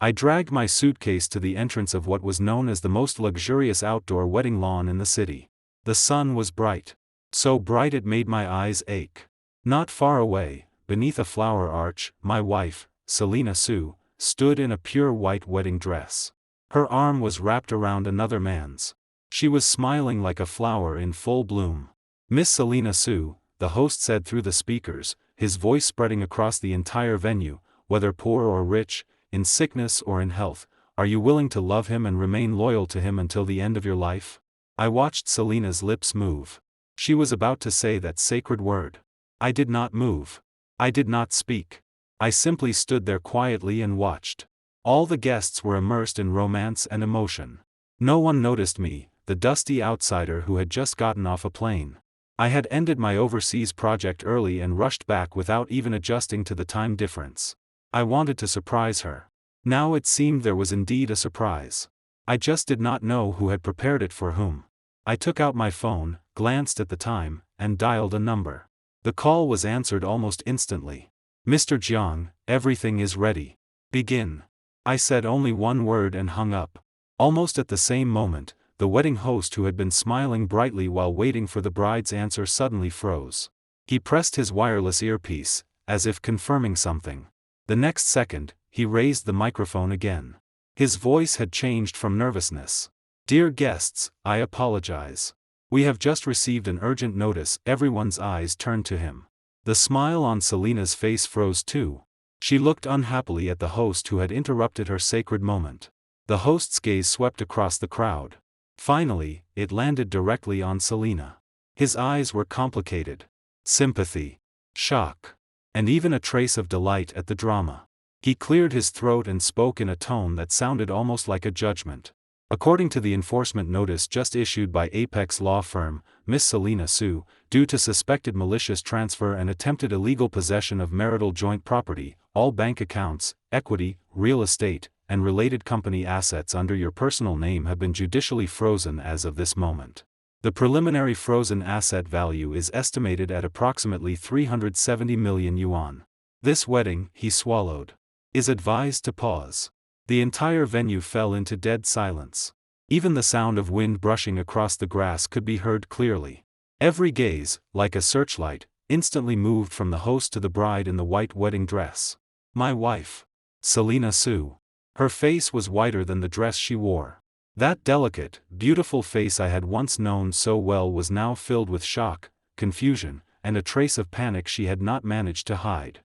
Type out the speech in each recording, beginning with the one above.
I dragged my suitcase to the entrance of what was known as the most luxurious outdoor wedding lawn in the city. The sun was bright. So bright it made my eyes ache. Not far away, beneath a flower arch, my wife, Selena Sue, stood in a pure white wedding dress. Her arm was wrapped around another man's. She was smiling like a flower in full bloom. "Miss Selena Sue," the host said through the speakers, his voice spreading across the entire venue, "whether poor or rich, in sickness or in health, are you willing to love him and remain loyal to him until the end of your life?" I watched Selena's lips move. She was about to say that sacred word. I did not move. I did not speak. I simply stood there quietly and watched. All the guests were immersed in romance and emotion. No one noticed me, the dusty outsider who had just gotten off a plane. I had ended my overseas project early and rushed back without even adjusting to the time difference. I wanted to surprise her. Now it seemed there was indeed a surprise. I just did not know who had prepared it for whom. I took out my phone, glanced at the time, and dialed a number. The call was answered almost instantly. "Mr. Jiang, everything is ready. Begin." I said only one word and hung up. Almost at the same moment, the wedding host, who had been smiling brightly while waiting for the bride's answer, suddenly froze. He pressed his wireless earpiece, as if confirming something. The next second, he raised the microphone again. His voice had changed from nervousness. "Dear guests, I apologize. We have just received an urgent notice." Everyone's eyes turned to him. The smile on Selena's face froze too. She looked unhappily at the host who had interrupted her sacred moment. The host's gaze swept across the crowd. Finally, it landed directly on Selena. His eyes were complicated. Sympathy, shock, and even a trace of delight at the drama. He cleared his throat and spoke in a tone that sounded almost like a judgment. "According to the enforcement notice just issued by Apex law firm, Miss Selena Sue, due to suspected malicious transfer and attempted illegal possession of marital joint property, all bank accounts, equity, real estate, and related company assets under your personal name have been judicially frozen as of this moment. The preliminary frozen asset value is estimated at approximately 370 million yuan. This wedding," he swallowed, "is advised to pause." The entire venue fell into dead silence. Even the sound of wind brushing across the grass could be heard clearly. Every gaze, like a searchlight, instantly moved from the host to the bride in the white wedding dress. My wife, Selena Sue. Her face was whiter than the dress she wore. That delicate, beautiful face I had once known so well was now filled with shock, confusion, and a trace of panic she had not managed to hide.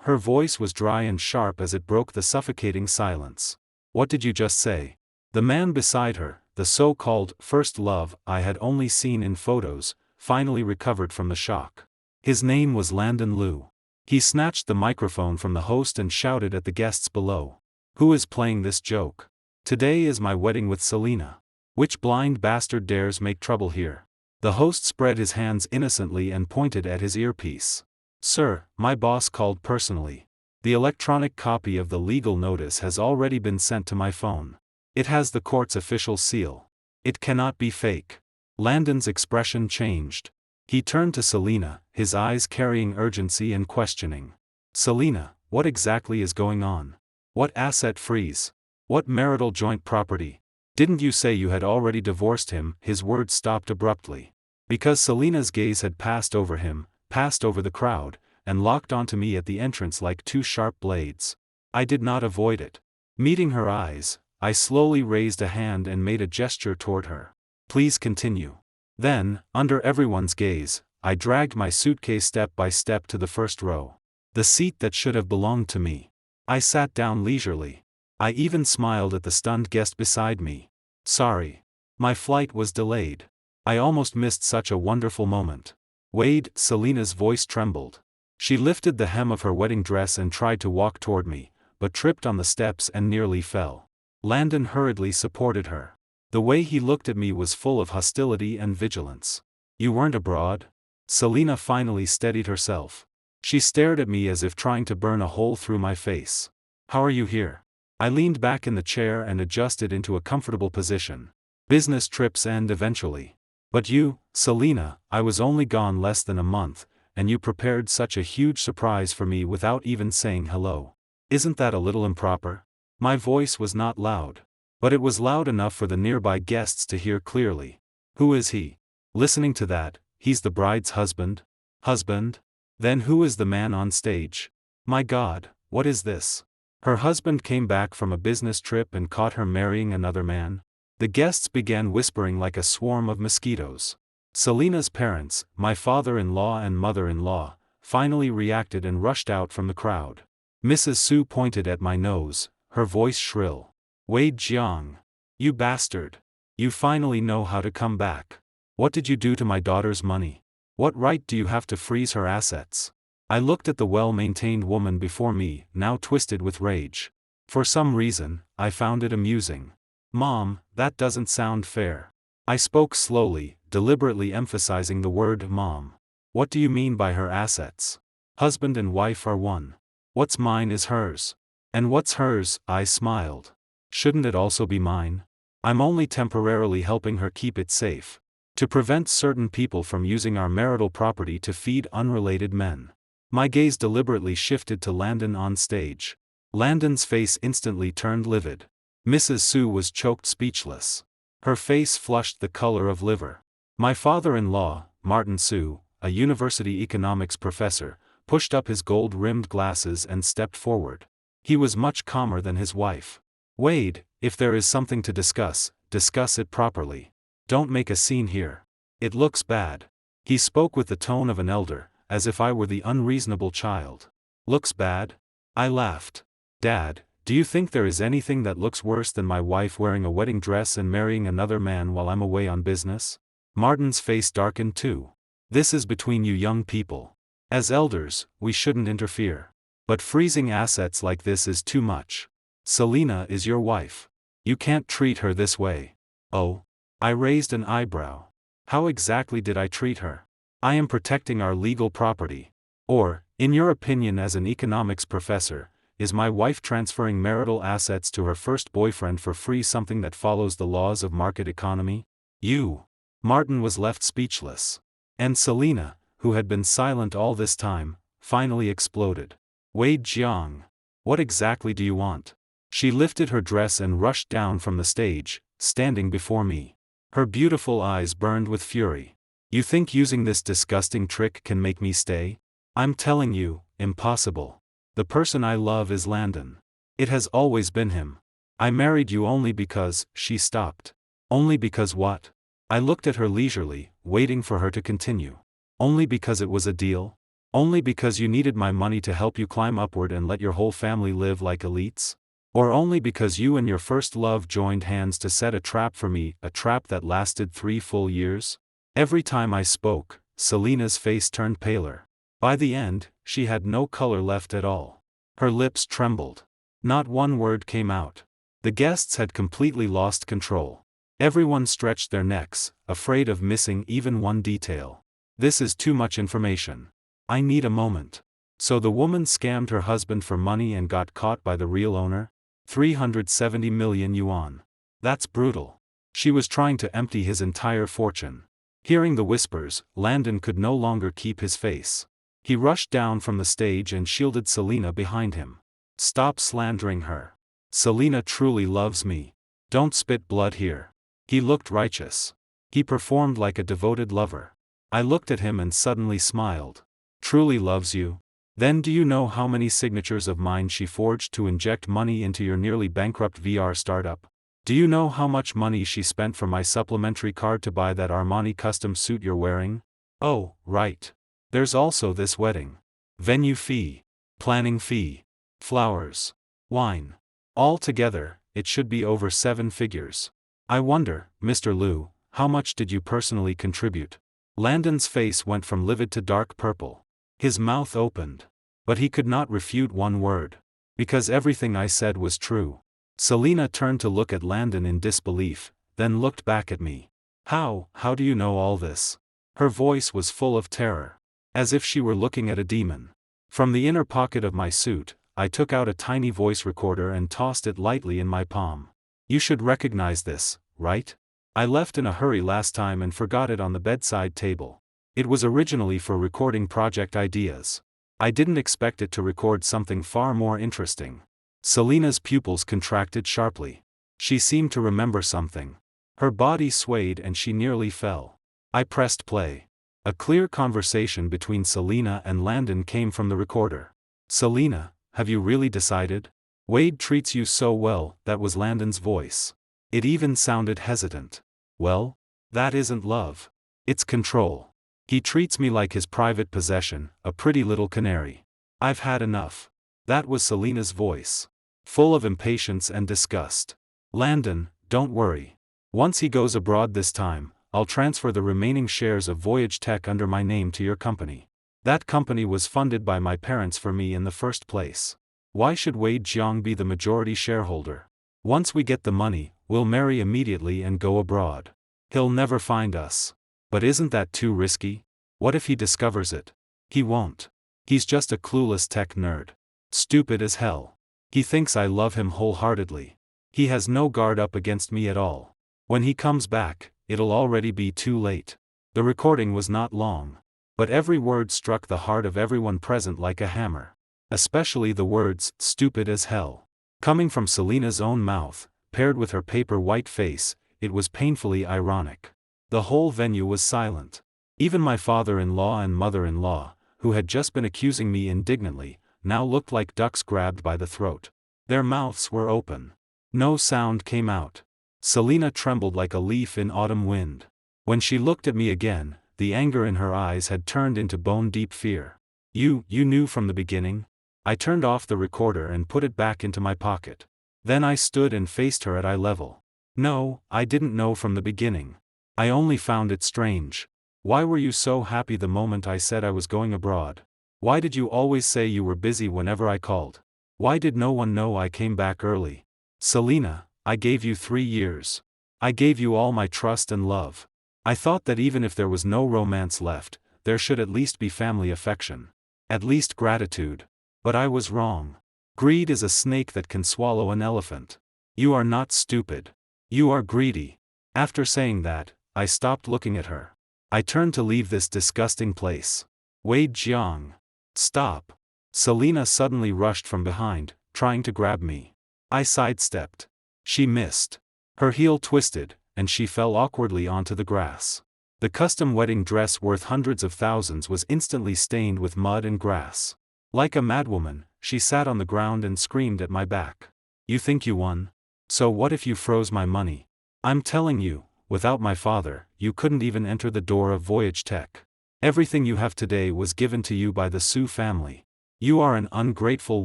Her voice was dry and sharp as it broke the suffocating silence. "What did you just say?" The man beside her, the so-called first love I had only seen in photos, finally recovered from the shock. His name was Landon Liu. He snatched the microphone from the host and shouted at the guests below. "Who is playing this joke? Today is my wedding with Selena. Which blind bastard dares make trouble here?" The host spread his hands innocently and pointed at his earpiece. "Sir, my boss called personally. The electronic copy of the legal notice has already been sent to my phone. It has the court's official seal. It cannot be fake." Landon's expression changed. He turned to Selena, his eyes carrying urgency and questioning. "Selena, what exactly is going on? What asset freeze? What marital joint property? Didn't you say you had already divorced him?" His words stopped abruptly. Because Selena's gaze had passed over him, passed over the crowd, and locked onto me at the entrance like two sharp blades. I did not avoid it. Meeting her eyes, I slowly raised a hand and made a gesture toward her. "Please continue." Then, under everyone's gaze, I dragged my suitcase step by step to the first row. The seat that should have belonged to me. I sat down leisurely. I even smiled at the stunned guest beside me. "Sorry. My flight was delayed. I almost missed such a wonderful moment." "Wade," Selena's voice trembled. She lifted the hem of her wedding dress and tried to walk toward me, but tripped on the steps and nearly fell. Landon hurriedly supported her. The way he looked at me was full of hostility and vigilance. "You weren't abroad?" Selena finally steadied herself. She stared at me as if trying to burn a hole through my face. "How are you here?" I leaned back in the chair and adjusted into a comfortable position. "Business trips end eventually. But you, Selena, I was only gone less than a month, and you prepared such a huge surprise for me without even saying hello. Isn't that a little improper?" My voice was not loud. But it was loud enough for the nearby guests to hear clearly. Who is he? Listening to that, he's the bride's husband? Husband? Then who is the man on stage? My God, what is this? Her husband came back from a business trip and caught her marrying another man? The guests began whispering like a swarm of mosquitoes. Selina's parents, my father-in-law and mother-in-law, finally reacted and rushed out from the crowd. Mrs. Su pointed at my nose, her voice shrill. Wade Jiang. You bastard. You finally know how to come back. What did you do to my daughter's money? What right do you have to freeze her assets? I looked at the well-maintained woman before me, now twisted with rage. For some reason, I found it amusing. Mom, that doesn't sound fair. I spoke slowly, deliberately emphasizing the word mom. What do you mean by her assets? Husband and wife are one. What's mine is hers. And what's hers? I smiled. Shouldn't it also be mine? I'm only temporarily helping her keep it safe. To prevent certain people from using our marital property to feed unrelated men. My gaze deliberately shifted to Landon on stage. Landon's face instantly turned livid. Mrs. Su was choked speechless. Her face flushed the color of liver. My father-in-law, Martin Su, a university economics professor, pushed up his gold-rimmed glasses and stepped forward. He was much calmer than his wife. Wade, if there is something to discuss, discuss it properly. Don't make a scene here. It looks bad. He spoke with the tone of an elder, as if I were the unreasonable child. Looks bad? I laughed. Dad, do you think there is anything that looks worse than my wife wearing a wedding dress and marrying another man while I'm away on business? Martin's face darkened too. This is between you young people. As elders, we shouldn't interfere. But freezing assets like this is too much. Selina is your wife. You can't treat her this way. Oh? I raised an eyebrow. How exactly did I treat her? I am protecting our legal property. Or, in your opinion as an economics professor, is my wife transferring marital assets to her first boyfriend for free something that follows the laws of market economy? You. Martin was left speechless. And Selina, who had been silent all this time, finally exploded. Wade Jiang. What exactly do you want? She lifted her dress and rushed down from the stage, standing before me. Her beautiful eyes burned with fury. You think using this disgusting trick can make me stay? I'm telling you, impossible. The person I love is Landon. It has always been him. I married you only because, she stopped. Only because what? I looked at her leisurely, waiting for her to continue. Only because it was a deal? Only because you needed my money to help you climb upward and let your whole family live like elites? Or only because you and your first love joined hands to set a trap for me, a trap that lasted 3 full years? Every time I spoke, Selina's face turned paler. By the end, she had no color left at all. Her lips trembled. Not one word came out. The guests had completely lost control. Everyone stretched their necks, afraid of missing even one detail. This is too much information. I need a moment. So the woman scammed her husband for money and got caught by the real owner? 370 million yuan. That's brutal. She was trying to empty his entire fortune. Hearing the whispers, Landon could no longer keep his face. He rushed down from the stage and shielded Selina behind him. Stop slandering her. Selina truly loves me. Don't spit blood here. He looked righteous. He performed like a devoted lover. I looked at him and suddenly smiled. Truly loves you? Then do you know how many signatures of mine she forged to inject money into your nearly bankrupt VR startup? Do you know how much money she spent for my supplementary card to buy that Armani custom suit you're wearing? Oh, right. There's also this wedding. Venue fee. Planning fee. Flowers. Wine. All together, it should be over 7 figures. I wonder, Mr. Liu, how much did you personally contribute? Landon's face went from livid to dark purple. His mouth opened. But he could not refute one word. Because everything I said was true. Selina turned to look at Landon in disbelief, then looked back at me. How do you know all this? Her voice was full of terror. As if she were looking at a demon. From the inner pocket of my suit, I took out a tiny voice recorder and tossed it lightly in my palm. You should recognize this, right? I left in a hurry last time and forgot it on the bedside table. It was originally for recording project ideas. I didn't expect it to record something far more interesting. Selina's pupils contracted sharply. She seemed to remember something. Her body swayed and she nearly fell. I pressed play. A clear conversation between Selina and Landon came from the recorder. "Selina, have you really decided? Wade treats you so well," that was Landon's voice. It even sounded hesitant. "Well, that isn't love. It's control. He treats me like his private possession, a pretty little canary. I've had enough." That was Selina's voice, full of impatience and disgust. "Landon, don't worry. Once he goes abroad this time, I'll transfer the remaining shares of Voyage Tech under my name to your company. That company was funded by my parents for me in the first place. Why should Wade Jiang be the majority shareholder? Once we get the money, we'll marry immediately and go abroad. He'll never find us. But isn't that too risky? What if he discovers it? He won't. He's just a clueless tech nerd. Stupid as hell. He thinks I love him wholeheartedly. He has no guard up against me at all. When he comes back, it'll already be too late." The recording was not long. But every word struck the heart of everyone present like a hammer. Especially the words, "stupid as hell." Coming from Selina's own mouth, paired with her paper-white face, it was painfully ironic. The whole venue was silent. Even my father-in-law and mother-in-law, who had just been accusing me indignantly, now looked like ducks grabbed by the throat. Their mouths were open. No sound came out. Selina trembled like a leaf in autumn wind. When she looked at me again, the anger in her eyes had turned into bone-deep fear. You knew from the beginning?" I turned off the recorder and put it back into my pocket. Then I stood and faced her at eye level. "No, I didn't know from the beginning. I only found it strange. Why were you so happy the moment I said I was going abroad? Why did you always say you were busy whenever I called? Why did no one know I came back early? Selina, I gave you 3 years. I gave you all my trust and love. I thought that even if there was no romance left, there should at least be family affection. At least gratitude. But I was wrong. Greed is a snake that can swallow an elephant. You are not stupid. You are greedy." After saying that, I stopped looking at her. I turned to leave this disgusting place. "Wade Jiang. Stop." Selina suddenly rushed from behind, trying to grab me. I sidestepped. She missed. Her heel twisted, and she fell awkwardly onto the grass. The custom wedding dress worth hundreds of thousands was instantly stained with mud and grass. Like a madwoman, she sat on the ground and screamed at my back. "You think you won? So what if you froze my money? I'm telling you, without my father, you couldn't even enter the door of Voyage Tech. Everything you have today was given to you by the Su family. You are an ungrateful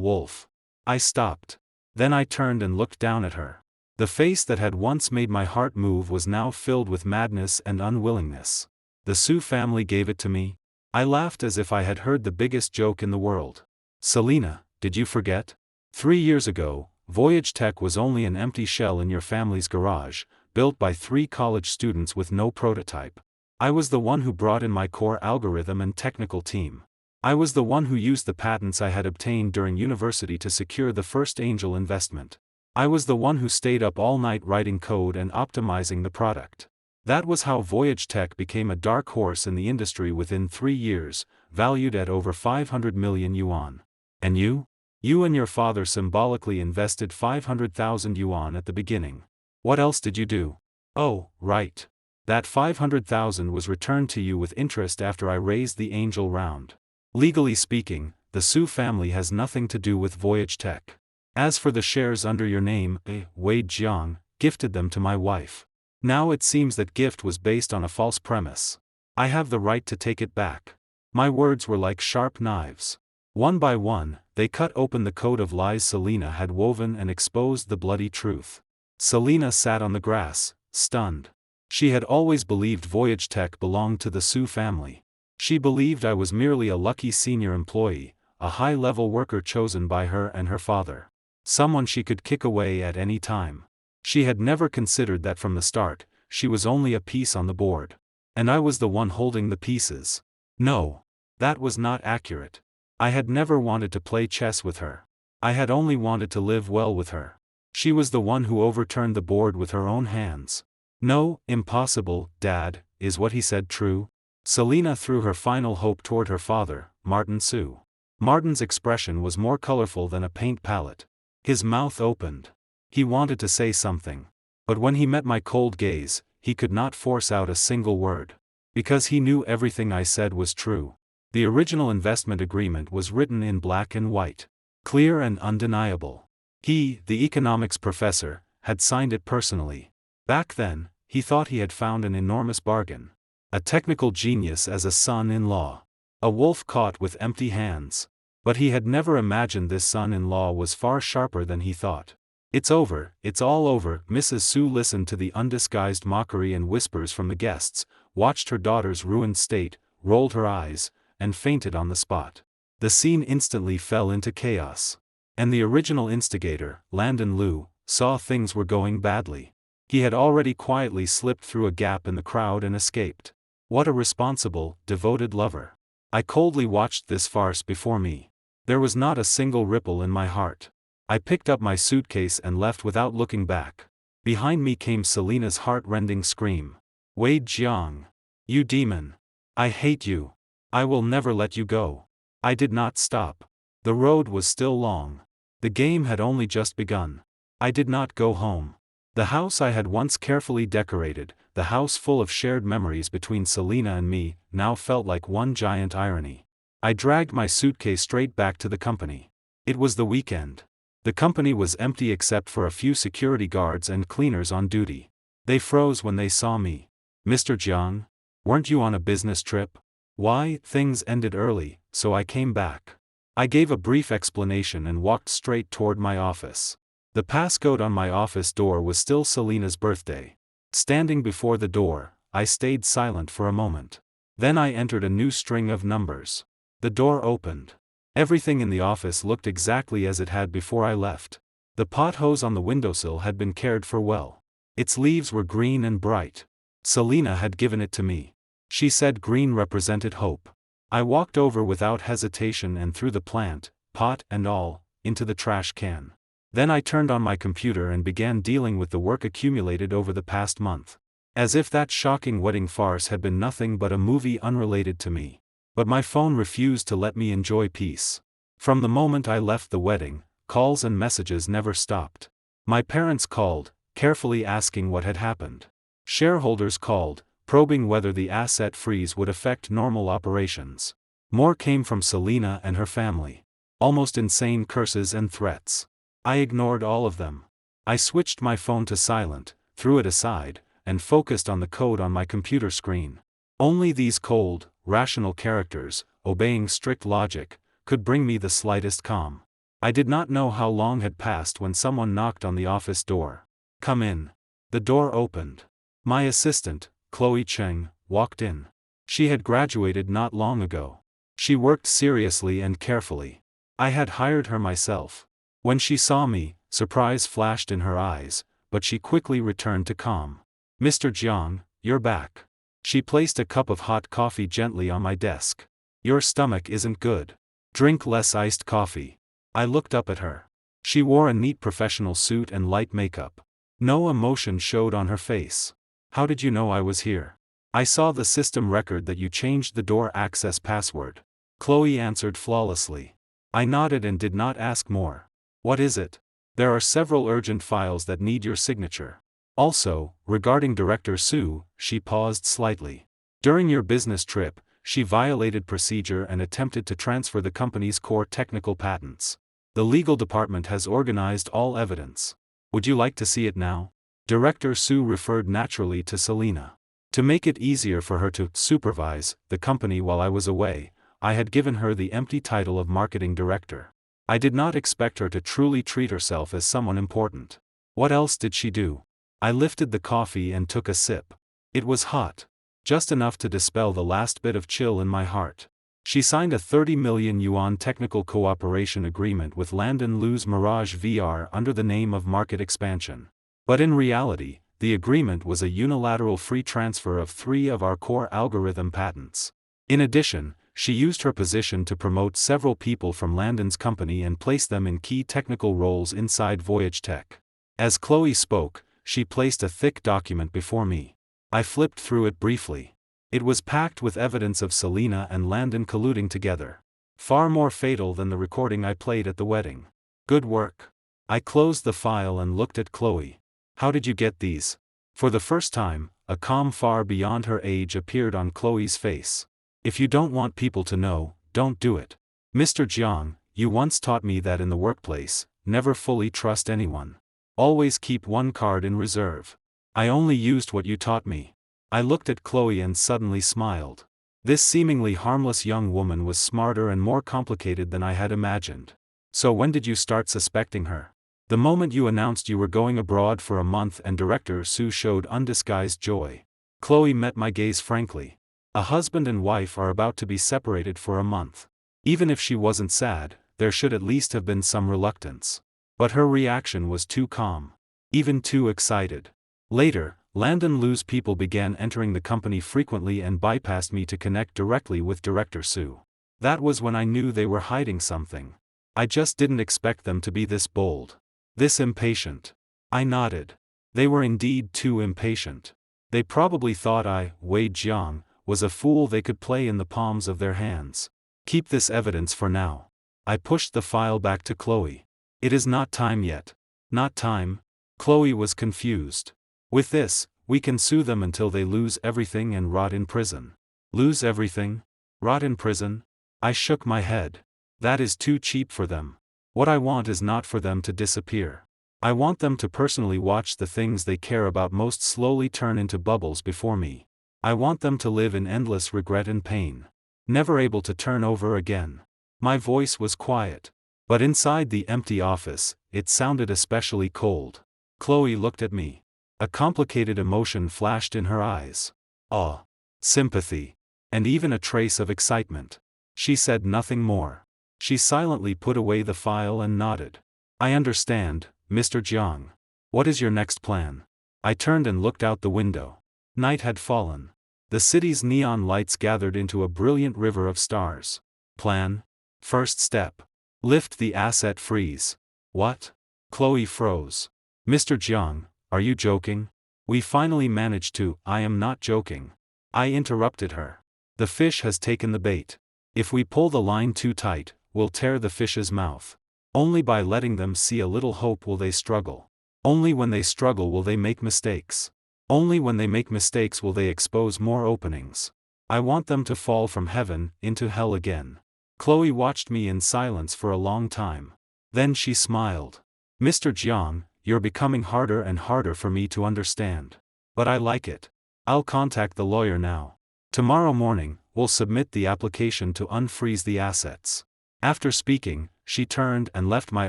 wolf." I stopped. Then I turned and looked down at her. The face that had once made my heart move was now filled with madness and unwillingness. "The Su family gave it to me?" I laughed as if I had heard the biggest joke in the world. "Selina, did you forget? 3 years ago, Voyage Tech was only an empty shell in your family's garage, built by 3 college students with no prototype. I was the one who brought in my core algorithm and technical team. I was the one who used the patents I had obtained during university to secure the first angel investment. I was the one who stayed up all night writing code and optimizing the product. That was how Voyage Tech became a dark horse in the industry within 3 years, valued at over 500 million yuan. And you? You and your father symbolically invested 500,000 yuan at the beginning. What else did you do? Oh, right. That 500,000 was returned to you with interest after I raised the angel round. Legally speaking, the Su family has nothing to do with Voyage Tech. As for the shares under your name, Wade Jiang gifted them to my wife. Now it seems that gift was based on a false premise. I have the right to take it back." My words were like sharp knives. One by one, they cut open the coat of lies Selina had woven and exposed the bloody truth. Selina sat on the grass, stunned. She had always believed Voyage Tech belonged to the Su family. She believed I was merely a lucky senior employee, a high-level worker chosen by her and her father. Someone she could kick away at any time. She had never considered that from the start, she was only a piece on the board. And I was the one holding the pieces. No. That was not accurate. I had never wanted to play chess with her. I had only wanted to live well with her. She was the one who overturned the board with her own hands. "No, impossible, Dad, is what he said true?" Selina threw her final hope toward her father, Martin Su. Martin's expression was more colorful than a paint palette. His mouth opened. He wanted to say something. But when he met my cold gaze, he could not force out a single word. Because he knew everything I said was true. The original investment agreement was written in black and white. Clear and undeniable. He, the economics professor, had signed it personally. Back then, he thought he had found an enormous bargain. A technical genius as a son-in-law. A wolf caught with empty hands. But he had never imagined this son-in-law was far sharper than he thought. It's over, it's all over. Mrs. Sue listened to the undisguised mockery and whispers from the guests, watched her daughter's ruined state, rolled her eyes, and fainted on the spot. The scene instantly fell into chaos. And the original instigator, Landon Liu, saw things were going badly. He had already quietly slipped through a gap in the crowd and escaped. What a responsible, devoted lover. I coldly watched this farce before me. There was not a single ripple in my heart. I picked up my suitcase and left without looking back. Behind me came Selena's heart-rending scream. Wade Jiang. You demon. I hate you. I will never let you go. I did not stop. The road was still long. The game had only just begun. I did not go home. The house I had once carefully decorated, the house full of shared memories between Selena and me, now felt like one giant irony. I dragged my suitcase straight back to the company. It was the weekend. The company was empty except for a few security guards and cleaners on duty. They froze when they saw me. Mr. Jiang? Weren't you on a business trip? Why, things ended early, so I came back. I gave a brief explanation and walked straight toward my office. The passcode on my office door was still Selena's birthday. Standing before the door, I stayed silent for a moment. Then I entered a new string of numbers. The door opened. Everything in the office looked exactly as it had before I left. The pot hose on the windowsill had been cared for well. Its leaves were green and bright. Selena had given it to me. She said green represented hope. I walked over without hesitation and threw the plant, pot and all, into the trash can. Then I turned on my computer and began dealing with the work accumulated over the past month. As if that shocking wedding farce had been nothing but a movie unrelated to me. But my phone refused to let me enjoy peace. From the moment I left the wedding, calls and messages never stopped. My parents called, carefully asking what had happened. Shareholders called, probing whether the asset freeze would affect normal operations. More came from Selena and her family. Almost insane curses and threats. I ignored all of them. I switched my phone to silent, threw it aside, and focused on the code on my computer screen. Only these cold, rational characters, obeying strict logic, could bring me the slightest calm. I did not know how long had passed when someone knocked on the office door. Come in. The door opened. My assistant, Chloe Cheng, walked in. She had graduated not long ago. She worked seriously and carefully. I had hired her myself. When she saw me, surprise flashed in her eyes, but she quickly returned to calm. Mr. Jiang, you're back. She placed a cup of hot coffee gently on my desk. Your stomach isn't good. Drink less iced coffee. I looked up at her. She wore a neat professional suit and light makeup. No emotion showed on her face. How did you know I was here? I saw the system record that you changed the door access password. Chloe answered flawlessly. I nodded and did not ask more. What is it? There are several urgent files that need your signature. Also, regarding Director Sue, she paused slightly. During your business trip, she violated procedure and attempted to transfer the company's core technical patents. The legal department has organized all evidence. Would you like to see it now? Director Sue referred naturally to Selena. To make it easier for her to supervise the company while I was away, I had given her the empty title of marketing director. I did not expect her to truly treat herself as someone important. What else did she do? I lifted the coffee and took a sip. It was hot. Just enough to dispel the last bit of chill in my heart. She signed a 30 million yuan technical cooperation agreement with Landon Liu's Mirage VR under the name of market expansion. But in reality, the agreement was a unilateral free transfer of 3 of our core algorithm patents. In addition, she used her position to promote several people from Landon's company and place them in key technical roles inside Voyage Tech. As Chloe spoke, she placed a thick document before me. I flipped through it briefly. It was packed with evidence of Selena and Landon colluding together. Far more fatal than the recording I played at the wedding. Good work. I closed the file and looked at Chloe. How did you get these? For the first time, a calm far beyond her age appeared on Chloe's face. If you don't want people to know, don't do it. Mr. Jiang, you once taught me that in the workplace, never fully trust anyone. Always keep one card in reserve. I only used what you taught me. I looked at Chloe and suddenly smiled. This seemingly harmless young woman was smarter and more complicated than I had imagined. So when did you start suspecting her? The moment you announced you were going abroad for a month, and Director Su showed undisguised joy. Chloe met my gaze frankly. A husband and wife are about to be separated for a month. Even if she wasn't sad, there should at least have been some reluctance. But her reaction was too calm. Even too excited. Later, Landon Lu's people began entering the company frequently and bypassed me to connect directly with Director Su. That was when I knew they were hiding something. I just didn't expect them to be this bold. This impatient. I nodded. They were indeed too impatient. They probably thought I, Wei Jiang, was a fool they could play in the palms of their hands. Keep this evidence for now. I pushed the file back to Chloe. It is not time yet. Not time? Chloe was confused. With this, we can sue them until they lose everything and rot in prison. Lose everything? Rot in prison? I shook my head. That is too cheap for them. What I want is not for them to disappear. I want them to personally watch the things they care about most slowly turn into bubbles before me. I want them to live in endless regret and pain. Never able to turn over again. My voice was quiet. But inside the empty office, it sounded especially cold. Chloe looked at me. A complicated emotion flashed in her eyes. Awe, sympathy, and even a trace of excitement. She said nothing more. She silently put away the file and nodded. I understand, Mr. Jiang. What is your next plan? I turned and looked out the window. Night had fallen. The city's neon lights gathered into a brilliant river of stars. Plan? First step. Lift the asset freeze. What? Chloe froze. Mr. Jiang, are you joking? We finally managed to. I am not joking. I interrupted her. The fish has taken the bait. If we pull the line too tight, we'll tear the fish's mouth. Only by letting them see a little hope will they struggle. Only when they struggle will they make mistakes. Only when they make mistakes will they expose more openings. I want them to fall from heaven into hell again. Chloe watched me in silence for a long time. Then she smiled. Mr. Jiang, you're becoming harder and harder for me to understand. But I like it. I'll contact the lawyer now. Tomorrow morning, we'll submit the application to unfreeze the assets. After speaking, she turned and left my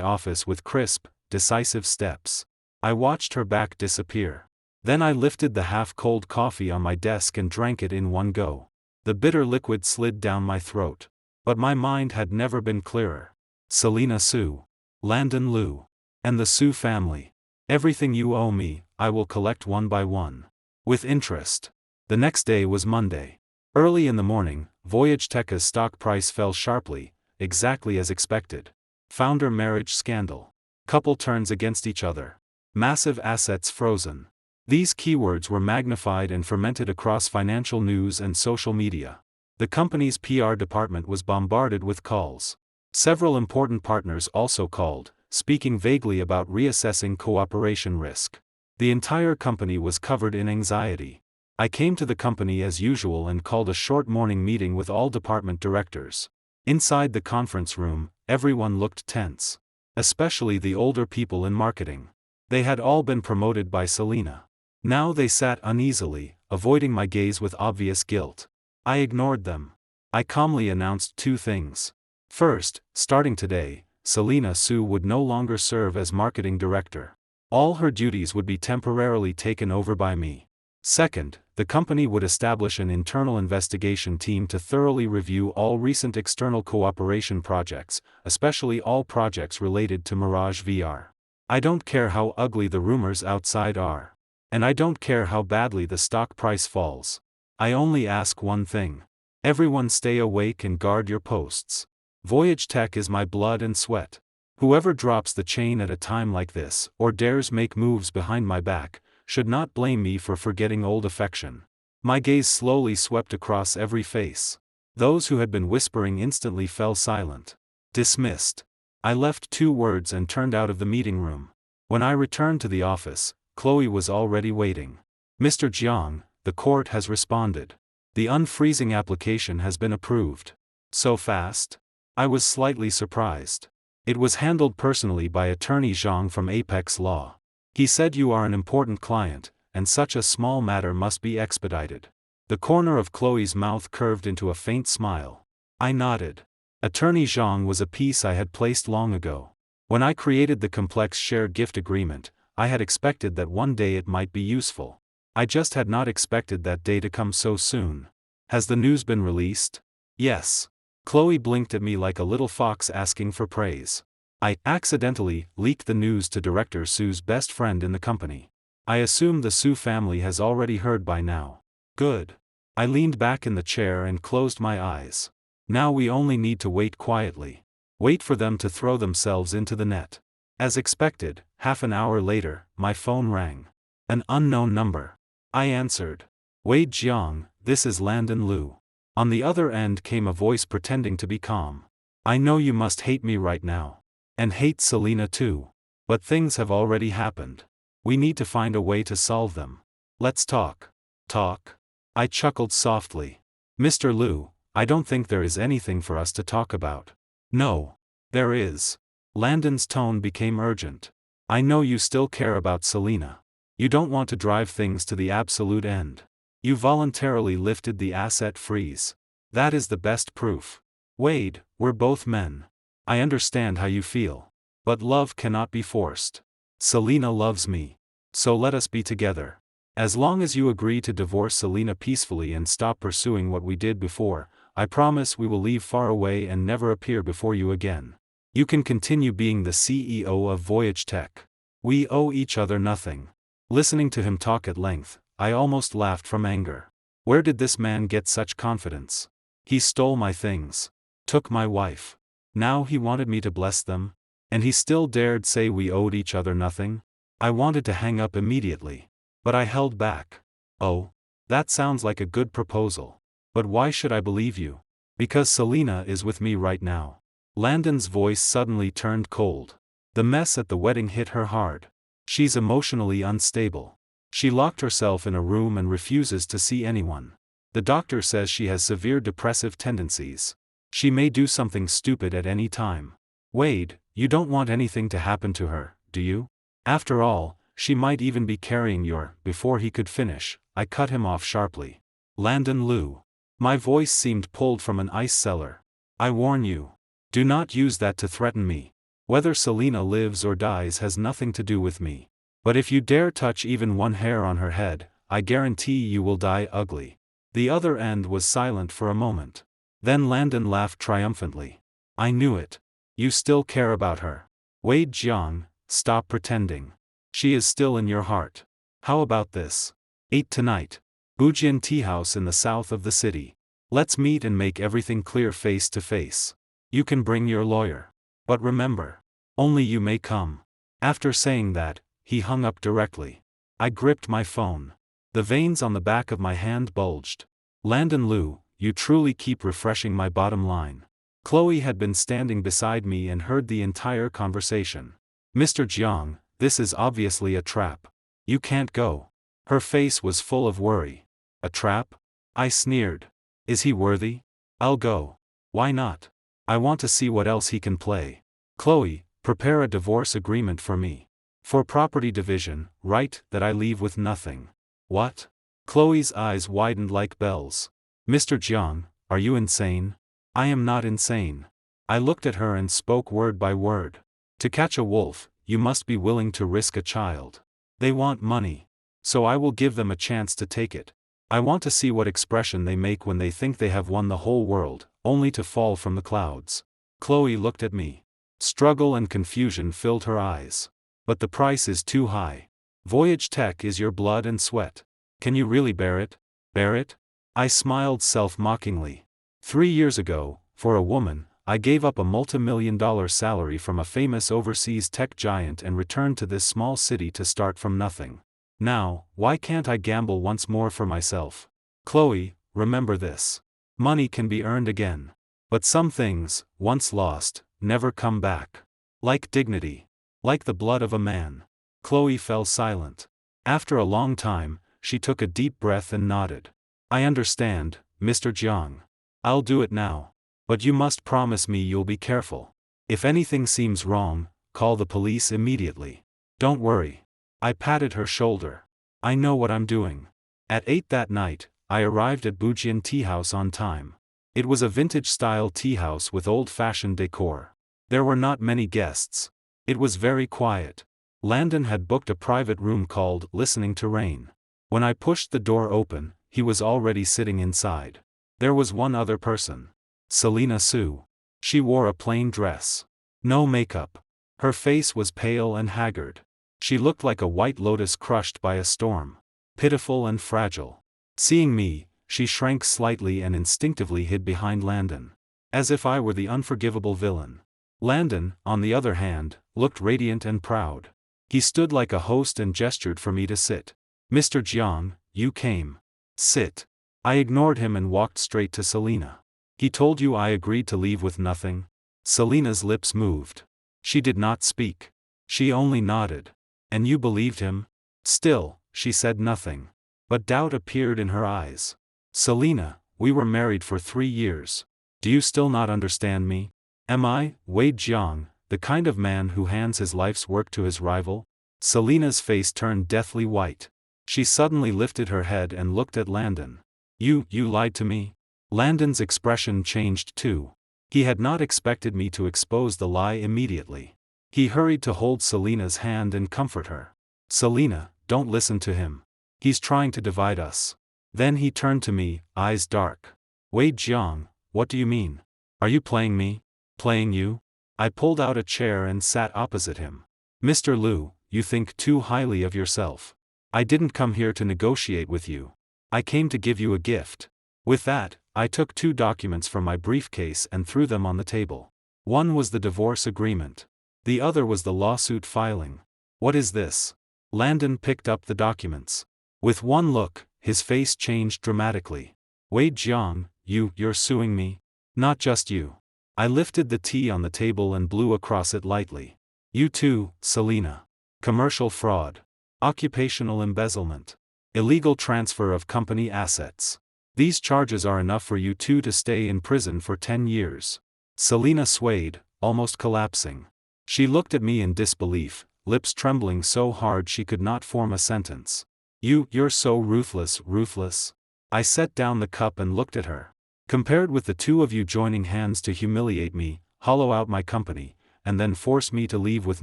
office with crisp, decisive steps. I watched her back disappear. Then I lifted the half-cold coffee on my desk and drank it in one go. The bitter liquid slid down my throat. But my mind had never been clearer. Selena Su. Landon Lu. And the Su family. Everything you owe me, I will collect one by one. With interest. The next day was Monday. Early in the morning, Voyage Tech's stock price fell sharply, exactly as expected. Founder marriage scandal. Couple turns against each other. Massive assets frozen. These keywords were magnified and fermented across financial news and social media. The company's PR department was bombarded with calls. Several important partners also called, speaking vaguely about reassessing cooperation risk. The entire company was covered in anxiety. I came to the company as usual and called a short morning meeting with all department directors. Inside the conference room, everyone looked tense. Especially the older people in marketing. They had all been promoted by Selena. Now they sat uneasily, avoiding my gaze with obvious guilt. I ignored them. I calmly announced two things. First, starting today, Selena Su would no longer serve as marketing director. All her duties would be temporarily taken over by me. Second, the company would establish an internal investigation team to thoroughly review all recent external cooperation projects, especially all projects related to Mirage VR. I don't care how ugly the rumors outside are. And I don't care how badly the stock price falls. I only ask one thing. Everyone stay awake and guard your posts. Voyage Tech is my blood and sweat. Whoever drops the chain at a time like this, or dares make moves behind my back, should not blame me for forgetting old affection. My gaze slowly swept across every face. Those who had been whispering instantly fell silent. Dismissed. I left 2 words and turned out of the meeting room. When I returned to the office, Chloe was already waiting. Mr. Jiang, the court has responded. The unfreezing application has been approved. So fast? I was slightly surprised. It was handled personally by Attorney Zhang from Apex Law. He said you are an important client, and such a small matter must be expedited. The corner of Chloe's mouth curved into a faint smile. I nodded. Attorney Zhang was a piece I had placed long ago. When I created the complex shared gift agreement, I had expected that one day it might be useful. I just had not expected that day to come so soon. Has the news been released? Yes. Chloe blinked at me like a little fox asking for praise. I accidentally leaked the news to Director Su's best friend in the company. I assume the Su family has already heard by now. Good. I leaned back in the chair and closed my eyes. Now we only need to wait quietly. Wait for them to throw themselves into the net. As expected, half an hour later, my phone rang. An unknown number. I answered. Wade Jiang, this is Landon Liu. On the other end came a voice pretending to be calm. I know you must hate me right now. And hate Selena too. But things have already happened. We need to find a way to solve them. Let's talk. Talk? I chuckled softly. Mr. Liu, I don't think there is anything for us to talk about. No. There is. Landon's tone became urgent. I know you still care about Selena. You don't want to drive things to the absolute end. You voluntarily lifted the asset freeze. That is the best proof. Wade, we're both men. I understand how you feel. But love cannot be forced. Selena loves me. So let us be together. As long as you agree to divorce Selena peacefully and stop pursuing what we did before, I promise we will leave far away and never appear before you again. You can continue being the CEO of Voyage Tech. We owe each other nothing. Listening to him talk at length, I almost laughed from anger. Where did this man get such confidence? He stole my things. Took my wife. Now he wanted me to bless them? And he still dared say we owed each other nothing? I wanted to hang up immediately. But I held back. Oh, that sounds like a good proposal. But why should I believe you? Because Selena is with me right now. Landon's voice suddenly turned cold. The mess at the wedding hit her hard. She's emotionally unstable. She locked herself in a room and refuses to see anyone. The doctor says she has severe depressive tendencies. She may do something stupid at any time. Wade, you don't want anything to happen to her, do you? After all, she might even be carrying your. Before he could finish, I cut him off sharply. Landon Liu. My voice seemed pulled from an ice cellar. I warn you. Do not use that to threaten me. Whether Selena lives or dies has nothing to do with me. But if you dare touch even one hair on her head, I guarantee you will die ugly. The other end was silent for a moment. Then Landon laughed triumphantly. I knew it. You still care about her. Wade Jiang, stop pretending. She is still in your heart. How about this? 8 tonight. Bujian Tea House in the south of the city. Let's meet and make everything clear face to face. You can bring your lawyer. But remember, only you may come. After saying that, he hung up directly. I gripped my phone. The veins on the back of my hand bulged. Landon Liu, you truly keep refreshing my bottom line. Chloe had been standing beside me and heard the entire conversation. Mr. Jiang, this is obviously a trap. You can't go. Her face was full of worry. A trap? I sneered. Is he worthy? I'll go. Why not? I want to see what else he can play. Chloe, prepare a divorce agreement for me. For property division, right, that I leave with nothing. What? Chloe's eyes widened like bells. Mr. Jiang, are you insane? I am not insane. I looked at her and spoke word by word. To catch a wolf, you must be willing to risk a child. They want money. So I will give them a chance to take it. I want to see what expression they make when they think they have won the whole world, only to fall from the clouds. Chloe looked at me. Struggle and confusion filled her eyes. But the price is too high. Voyage Tech is your blood and sweat. Can you really bear it? Bear it? I smiled self-mockingly. 3 years ago, for a woman, I gave up a multi-million-dollar salary from a famous overseas tech giant and returned to this small city to start from nothing. Now, why can't I gamble once more for myself? Chloe, remember this. Money can be earned again. But some things, once lost, never come back. Like dignity. Like the blood of a man. Chloe fell silent. After a long time, she took a deep breath and nodded. I understand, Mr. Jiang. I'll do it now. But you must promise me you'll be careful. If anything seems wrong, call the police immediately. Don't worry. I patted her shoulder. I know what I'm doing. At 8 that night, I arrived at Bujian Tea House on time. It was a vintage-style tea house with old-fashioned decor. There were not many guests. It was very quiet. Landon had booked a private room called Listening to Rain. When I pushed the door open, he was already sitting inside. There was one other person. Selena Su. She wore a plain dress. No makeup. Her face was pale and haggard. She looked like a white lotus crushed by a storm. Pitiful and fragile. Seeing me, she shrank slightly and instinctively hid behind Landon. As if I were the unforgivable villain. Landon, on the other hand, looked radiant and proud. He stood like a host and gestured for me to sit. Mr. Jiang, you came. Sit. I ignored him and walked straight to Selena. He told you I agreed to leave with nothing? Selena's lips moved. She did not speak. She only nodded. And you believed him? Still, she said nothing. But doubt appeared in her eyes. Selena, we were married for 3 years. Do you still not understand me? Am I, Wei Jiang, the kind of man who hands his life's work to his rival? Selena's face turned deathly white. She suddenly lifted her head and looked at Landon. You lied to me? Landon's expression changed too. He had not expected me to expose the lie immediately. He hurried to hold Selena's hand and comfort her. Selena, don't listen to him. He's trying to divide us. Then he turned to me, eyes dark. Wei Jiang, what do you mean? Are you playing me? Playing you? I pulled out a chair and sat opposite him. Mr. Liu, you think too highly of yourself. I didn't come here to negotiate with you. I came to give you a gift. With that, I took 2 documents from my briefcase and threw them on the table. One was the divorce agreement. The other was the lawsuit filing. What is this? Landon picked up the documents. With one look, his face changed dramatically. Wei Jiang, you're suing me? Not just you. I lifted the tea on the table and blew across it lightly. You too, Selena. Commercial fraud. Occupational embezzlement. Illegal transfer of company assets. These charges are enough for you two to stay in prison for 10 years. Selena swayed, almost collapsing. She looked at me in disbelief, lips trembling so hard she could not form a sentence. You're so ruthless. I set down the cup and looked at her. Compared with the 2 of you joining hands to humiliate me, hollow out my company, and then force me to leave with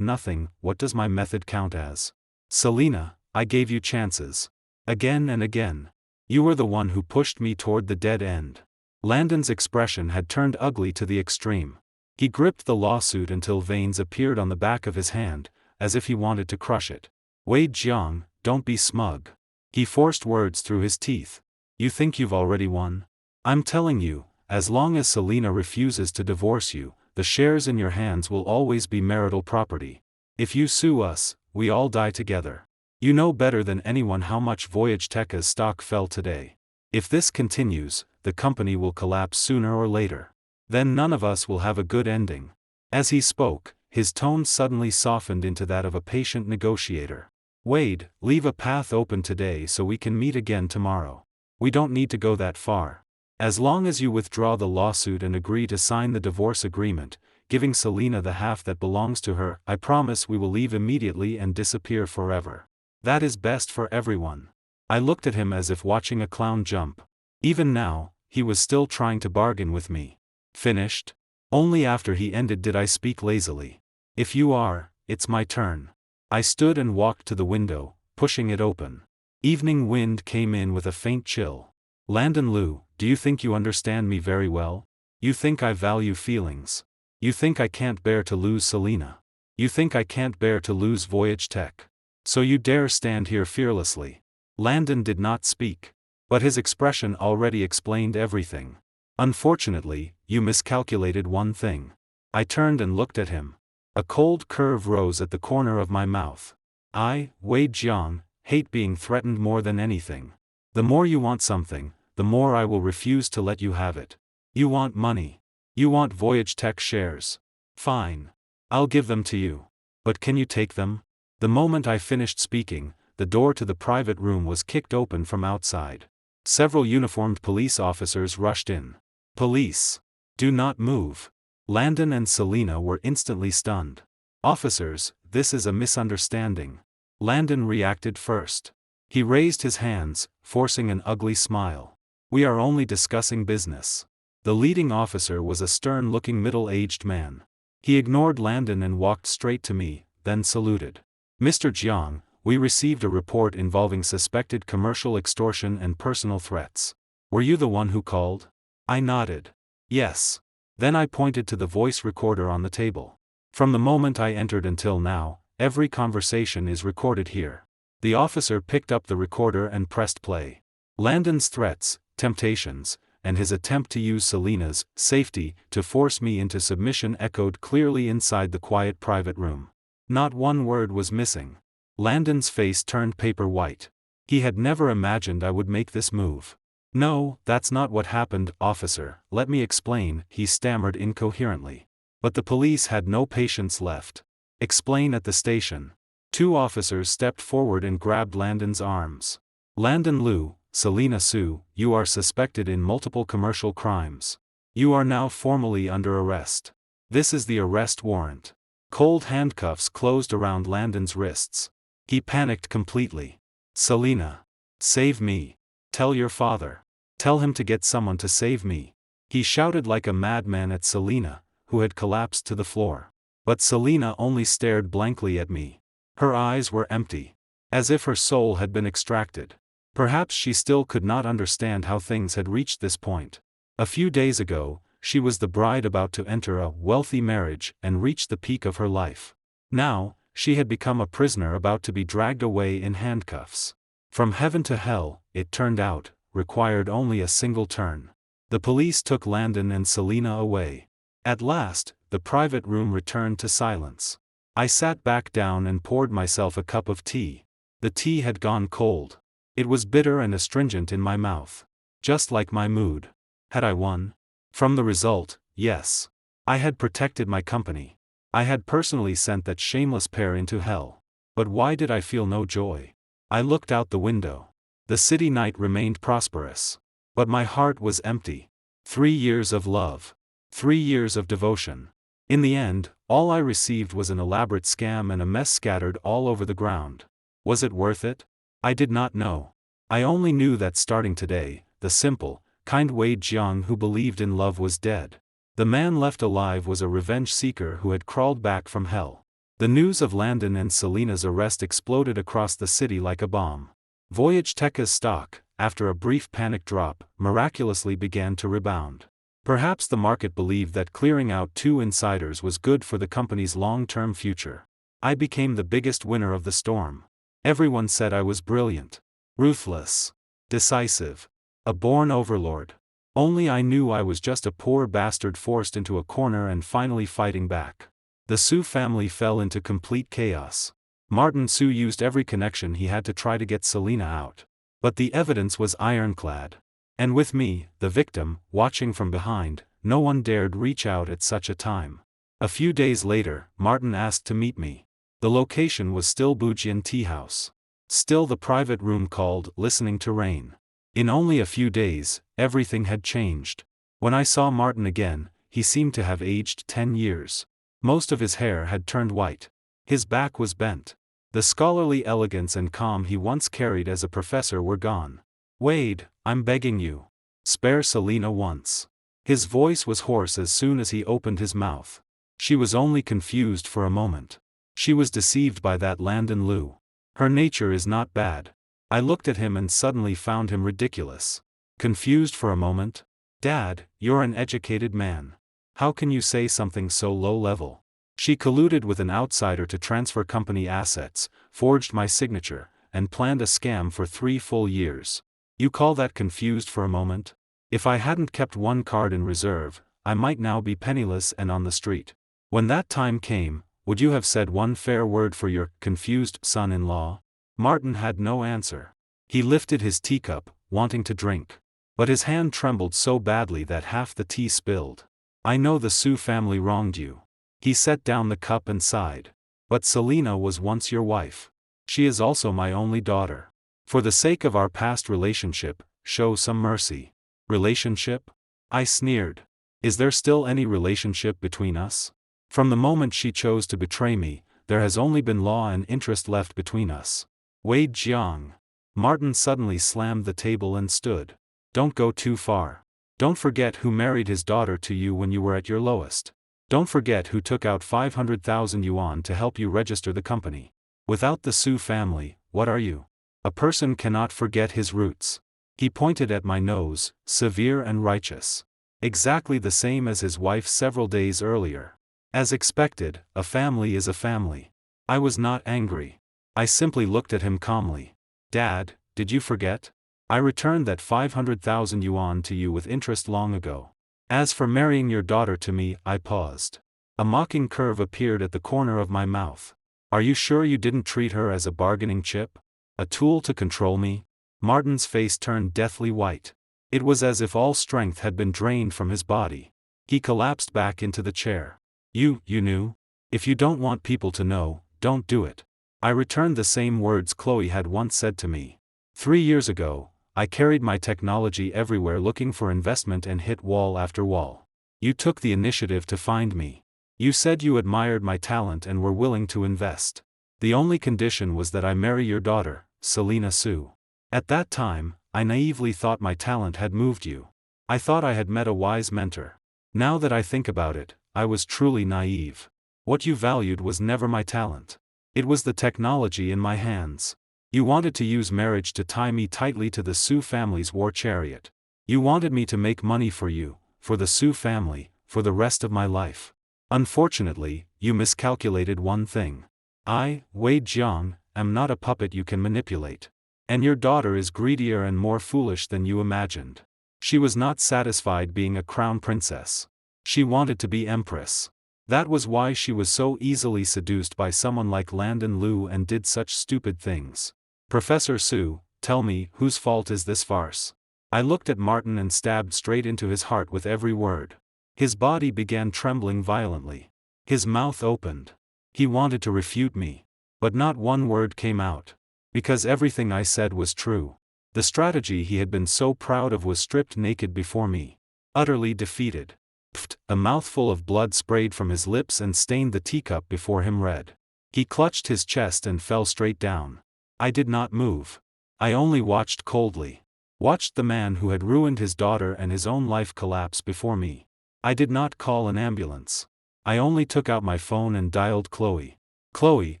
nothing, what does my method count as? Selena, I gave you chances. Again and again. You were the one who pushed me toward the dead end. Landon's expression had turned ugly to the extreme. He gripped the lawsuit until veins appeared on the back of his hand, as if he wanted to crush it. Wei Jiang, don't be smug. He forced words through his teeth. You think you've already won? I'm telling you, as long as Selena refuses to divorce you, the shares in your hands will always be marital property. If you sue us, we all die together. You know better than anyone how much Voyage Tech's stock fell today. If this continues, the company will collapse sooner or later. Then none of us will have a good ending. As he spoke, his tone suddenly softened into that of a patient negotiator. Wade, leave a path open today so we can meet again tomorrow. We don't need to go that far. As long as you withdraw the lawsuit and agree to sign the divorce agreement, giving Selena the half that belongs to her, I promise we will leave immediately and disappear forever. That is best for everyone. I looked at him as if watching a clown jump. Even now, he was still trying to bargain with me. Finished? Only after he ended did I speak lazily. If you are, it's my turn. I stood and walked to the window, pushing it open. Evening wind came in with a faint chill. Landon Liu, do you think you understand me very well? You think I value feelings. You think I can't bear to lose Selena. You think I can't bear to lose Voyage Tech. So you dare stand here fearlessly. Landon did not speak. But his expression already explained everything. Unfortunately, you miscalculated one thing. I turned and looked at him. A cold curve rose at the corner of my mouth. I, Wei Jiang, hate being threatened more than anything. The more you want something, the more I will refuse to let you have it. You want money. You want Voyage Tech shares. Fine. I'll give them to you. But can you take them? The moment I finished speaking, the door to the private room was kicked open from outside. Several uniformed police officers rushed in. Police! Do not move. Landon and Selina were instantly stunned. Officers, this is a misunderstanding. Landon reacted first. He raised his hands, forcing an ugly smile. We are only discussing business. The leading officer was a stern-looking middle-aged man. He ignored Landon and walked straight to me, then saluted. Mr. Jiang, we received a report involving suspected commercial extortion and personal threats. Were you the one who called? I nodded. Yes. Then I pointed to the voice recorder on the table. From the moment I entered until now, every conversation is recorded here. The officer picked up the recorder and pressed play. Landon's threats, temptations, and his attempt to use Selina's safety to force me into submission echoed clearly inside the quiet private room. Not one word was missing. Landon's face turned paper white. He had never imagined I would make this move. No, that's not what happened, officer, let me explain, he stammered incoherently. But the police had no patience left. Explain at the station. Two officers stepped forward and grabbed Landon's arms. Landon Liu, Selina Su, you are suspected in multiple commercial crimes. You are now formally under arrest. This is the arrest warrant. Cold handcuffs closed around Landon's wrists. He panicked completely. Selina. Save me. Tell your father. Tell him to get someone to save me. He shouted like a madman at Selina, who had collapsed to the floor. But Selina only stared blankly at me. Her eyes were empty. As if her soul had been extracted. Perhaps she still could not understand how things had reached this point. A few days ago, she was the bride about to enter a wealthy marriage and reach the peak of her life. Now, she had become a prisoner about to be dragged away in handcuffs. From heaven to hell, it turned out, required only a single turn. The police took Landon and Selina away. At last, the private room returned to silence. I sat back down and poured myself a cup of tea. The tea had gone cold. It was bitter and astringent in my mouth. Just like my mood. Had I won? From the result, yes. I had protected my company. I had personally sent that shameless pair into hell. But why did I feel no joy? I looked out the window. The city night remained prosperous. But my heart was empty. 3 years of love. 3 years of devotion. In the end, all I received was an elaborate scam and a mess scattered all over the ground. Was it worth it? I did not know. I only knew that starting today, the simple, kind Wei Jiang who believed in love was dead. The man left alive was a revenge seeker who had crawled back from hell. The news of Landon and Selina's arrest exploded across the city like a bomb. Voyage Tekka's stock, after a brief panic drop, miraculously began to rebound. Perhaps the market believed that clearing out 2 insiders was good for the company's long-term future. I became the biggest winner of the storm. Everyone said I was brilliant. Ruthless. Decisive. A born overlord. Only I knew I was just a poor bastard forced into a corner and finally fighting back. The Su family fell into complete chaos. Martin Su used every connection he had to try to get Selina out. But the evidence was ironclad. And with me, the victim, watching from behind, no one dared reach out at such a time. A few days later, Martin asked to meet me. The location was still Bujian Tea House. Still the private room called Listening to Rain. In only a few days, everything had changed. When I saw Martin again, he seemed to have aged 10 years. Most of his hair had turned white. His back was bent. The scholarly elegance and calm he once carried as a professor were gone. Wade, I'm begging you. Spare Selina once. His voice was hoarse as soon as he opened his mouth. She was only confused for a moment. She was deceived by that Landon Liu. Her nature is not bad. I looked at him and suddenly found him ridiculous. Confused for a moment? Dad, you're an educated man. How can you say something so low-level? She colluded with an outsider to transfer company assets, forged my signature, and planned a scam for 3 full years. You call that confused for a moment? If I hadn't kept 1 card in reserve, I might now be penniless and on the street. When that time came, would you have said 1 fair word for your confused son-in-law? Martin had no answer. He lifted his teacup, wanting to drink. But his hand trembled so badly that half the tea spilled. I know the Su family wronged you. He set down the cup and sighed. But Selina was once your wife. She is also my only daughter. For the sake of our past relationship, show some mercy. Relationship? I sneered. Is there still any relationship between us? From the moment she chose to betray me, there has only been law and interest left between us. Wei Jiang. Martin suddenly slammed the table and stood. Don't go too far. Don't forget who married his daughter to you when you were at your lowest. Don't forget who took out 500,000 yuan to help you register the company. Without the Su family, what are you? A person cannot forget his roots. He pointed at my nose, severe and righteous. Exactly the same as his wife several days earlier. As expected, a family is a family. I was not angry. I simply looked at him calmly. Dad, did you forget? I returned that 500,000 yuan to you with interest long ago. As for marrying your daughter to me, I paused. A mocking curve appeared at the corner of my mouth. Are you sure you didn't treat her as a bargaining chip? A tool to control me? Martin's face turned deathly white. It was as if all strength had been drained from his body. He collapsed back into the chair. You knew? If you don't want people to know, don't do it. I returned the same words Chloe had once said to me. 3 years ago, I carried my technology everywhere looking for investment and hit wall after wall. You took the initiative to find me. You said you admired my talent and were willing to invest. The only condition was that I marry your daughter, Selina Su. At that time, I naively thought my talent had moved you. I thought I had met a wise mentor. Now that I think about it, I was truly naive. What you valued was never my talent. It was the technology in my hands. You wanted to use marriage to tie me tightly to the Su family's war chariot. You wanted me to make money for you, for the Su family, for the rest of my life. Unfortunately, you miscalculated one thing. I, Wei Jiang, am not a puppet you can manipulate. And your daughter is greedier and more foolish than you imagined. She was not satisfied being a crown princess. She wanted to be empress. That was why she was so easily seduced by someone like Landon Liu and did such stupid things. Professor Su, tell me, whose fault is this farce? I looked at Martin and stabbed straight into his heart with every word. His body began trembling violently. His mouth opened. He wanted to refute me. But not one word came out. Because everything I said was true. The strategy he had been so proud of was stripped naked before me. Utterly defeated. Pfft! A mouthful of blood sprayed from his lips and stained the teacup before him red. He clutched his chest and fell straight down. I did not move. I only watched coldly. Watched the man who had ruined his daughter and his own life collapse before me. I did not call an ambulance. I only took out my phone and dialed Chloe. Chloe,